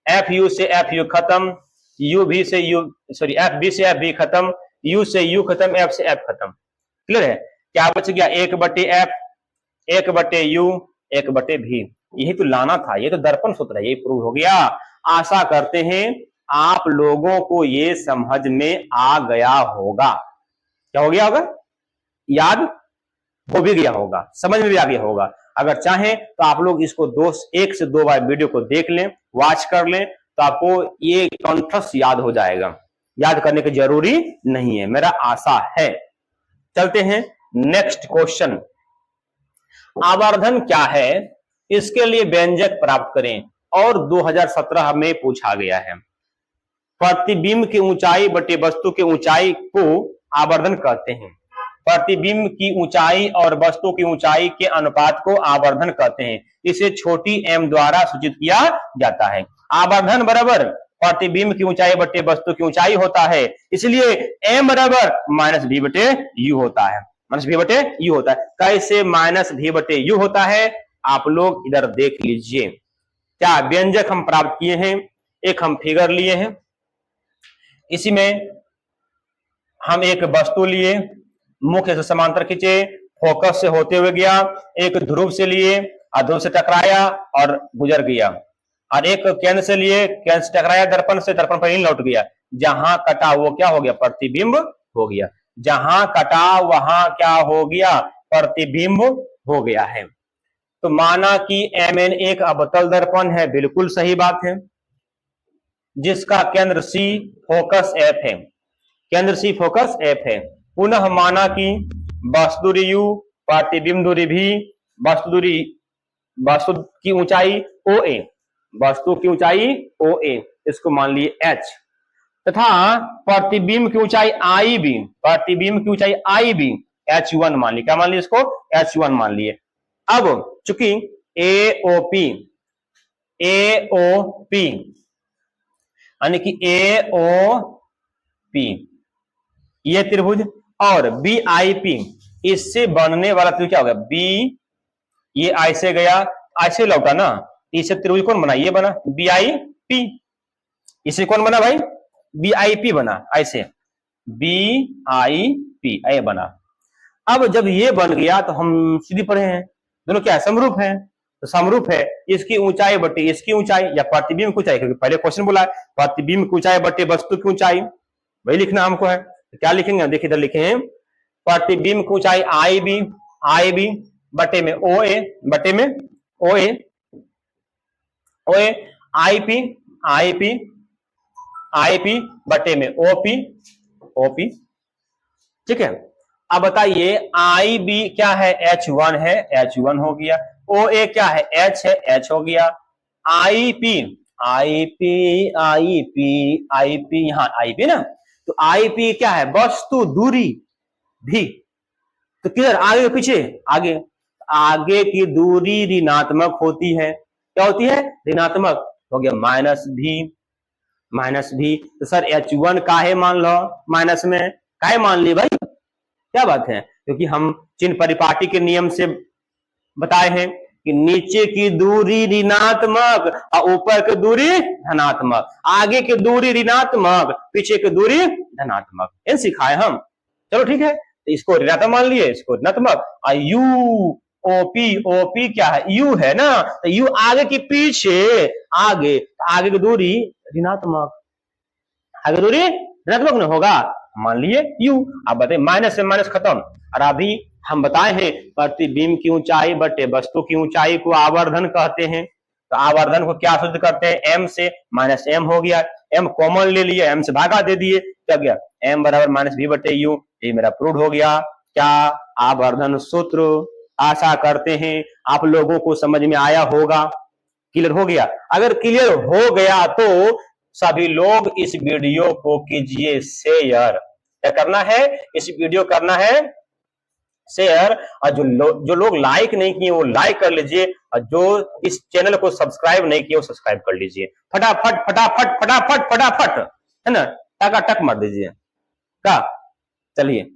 एफ यू से एफ यू खत्म, यू भी से यू सॉरी एफ बी से एफ बी खत्म, यू से यू खत्म, एफ से एफ खत्म। क्लियर है, क्या बच गया, एक बटे एफ, एक बटे यू, एक बटे भी। यही तो लाना था, ये तो दर्पण सूत्र है, यही प्रूव हो गया। आशा करते हैं आप लोगों को ये समझ में आ गया होगा। क्या हो गया होगा, याद हो भी गया होगा, समझ में भी आ गया होगा। अगर चाहें तो आप लोग इसको एक से दो बार वीडियो को देख लें, वॉच कर लें, तो आपको ये कॉन्सेप्ट याद हो जाएगा। याद करने की जरूरी नहीं है, मेरा आशा है। चलते हैं नेक्स्ट क्वेश्चन। आवर्धन क्या है, इसके लिए व्यंजक प्राप्त करें, और 2017 में पूछा गया है। प्रतिबिंब की ऊंचाई बटे वस्तु की ऊंचाई को आवर्धन कहते हैं। प्रतिबिंब की ऊंचाई और वस्तु की ऊंचाई के अनुपात को आवर्धन कहते हैं। इसे छोटी एम द्वारा सूचित किया जाता है। आवर्धन बराबर प्रतिबिंब की ऊंचाई बटे वस्तु की ऊंचाई होता है, इसलिए एम बराबर माइनस भी बटे यू होता है, माइनस भी बटे यू होता है। कैसे माइनस भी बटे यू होता है, आप लोग इधर देख लीजिए। क्या व्यंजक हम प्राप्त किए हैं, एक हम फिगर लिए हैं, इसी में हम एक वस्तु लिए, मुख्य से समांतर खींचे, फोकस से होते हुए गया, एक ध्रुव से लिए, ध्रुव से टकराया और गुजर गया, और एक केंद्र से लिए, केंद्र से टकराया दर्पण से, दर्पण पर ही लौट गया। जहां कटा वो क्या हो गया, प्रतिबिंब हो गया। जहां कटा वहां क्या हो गया, प्रतिबिंब हो गया है। तो माना कि एम एन एक अवतल दर्पण है, बिल्कुल सही बात है, जिसका केंद्र सी फोकस एफ है, केंद्र सी फोकस एफ है। पुनः माना कि वस्तु दूरी यू, प्रतिबिंब दूरी भी, वस्तु दूरी वस्तु की ऊंचाई ओ ए, वस्तु की ऊंचाई ओ ए, इसको मान लिए एच, तथा प्रतिबिंब की ऊंचाई आई बी, प्रतिबिंब की ऊंचाई आई बी H1 मान लिए। क्या मान लिए इसको, H1 मान लिए। अब चूंकि AOP यानी कि AOP ये त्रिभुज और BIP इससे बनने वाला त्रिभुज क्या होगा, B, ये आई से गया, ऐसे लौटा ना, इससे त्रिभुज कौन बना, ये बना BIP, इसे कौन बना भाई, BIP बना, ऐसे BIP ऐ बना। अब जब ये बन गया तो हम सीधी पढ़े हैं, दोनों क्या है, समरूप है, तो समरूप है, इसकी ऊंचाई बटे इसकी ऊंचाई, या प्रतिबिंब की ऊंचाई, क्योंकि पहले क्वेश्चन बोला है प्रतिबिंब की ऊंचाई बटे वस्तु की ऊंचाई, वही लिखना हमको है। तो क्या लिखेंगे, देखिए इधर लिखे हैं, प्रतिबिंब की ऊंचाई आई बी बटे में ओ ए, बटे में ओ ए, आई पी बटे में ओपी। ठीक है, अब बताइए आई बी क्या है, H1 है, H1 हो गया, ओ ए क्या है, H है, H हो गया, आई पी यहाँ आई पी ना, तो आई पी क्या है, वस्तु दूरी भी, तो किधर, आगे पीछे, आगे की दूरी ऋणात्मक होती है, क्या होती है, ऋणात्मक, हो गया माइनस भी। तो सर H1 काहे मान लो माइनस में, काहे मान लिए भाई, क्या बात है, क्योंकि हम चिन्ह परिपाटी के नियम से बताए हैं कि नीचे की दूरी ऋणात्मक और ऊपर की दूरी धनात्मक, आगे की दूरी ऋणात्मक, पीछे की दूरी धनात्मक, इन सिखाए हम। चलो ठीक है, तो इसको ऋणात्मक मान लिए, इसको ऋणात्मक, और यू ओपी क्या है, यू है ना, तो यू आगे की पीछे, आगे की दूरी ऋणात्मक, आगे दूरी ऋणात्मक नहीं होगा, मान लिए यू। अब बताइए माइनस से माइनस खत्म, और अभी हम बताए हैं प्रतिबिंब की ऊंचाई बटे वस्तु की ऊंचाई को आवर्धन कहते हैं। तो आवर्धन को क्या सूचित करते हैं, एम से, माइनस एम हो गया, एम कॉमन ले लिए, एम से भागा दे दिए, क्या गया, एम बराबर माइनस भी बटे यू, ये मेरा प्रूव हो गया। क्या आवर्धन सूत्र। आशा करते हैं आप लोगों को समझ में आया होगा। क्लियर हो गया? अगर क्लियर हो गया तो सभी लोग इस वीडियो को कीजिए शेयर। क्या करना है? इस वीडियो करना है शेयर, और जो लोग लाइक नहीं किए वो लाइक कर लीजिए, और जो इस चैनल को सब्सक्राइब नहीं किए वो सब्सक्राइब कर लीजिए। फटाफट फटाफट फटाफट फटाफट, है ना, टका टक मार दीजिए का। चलिए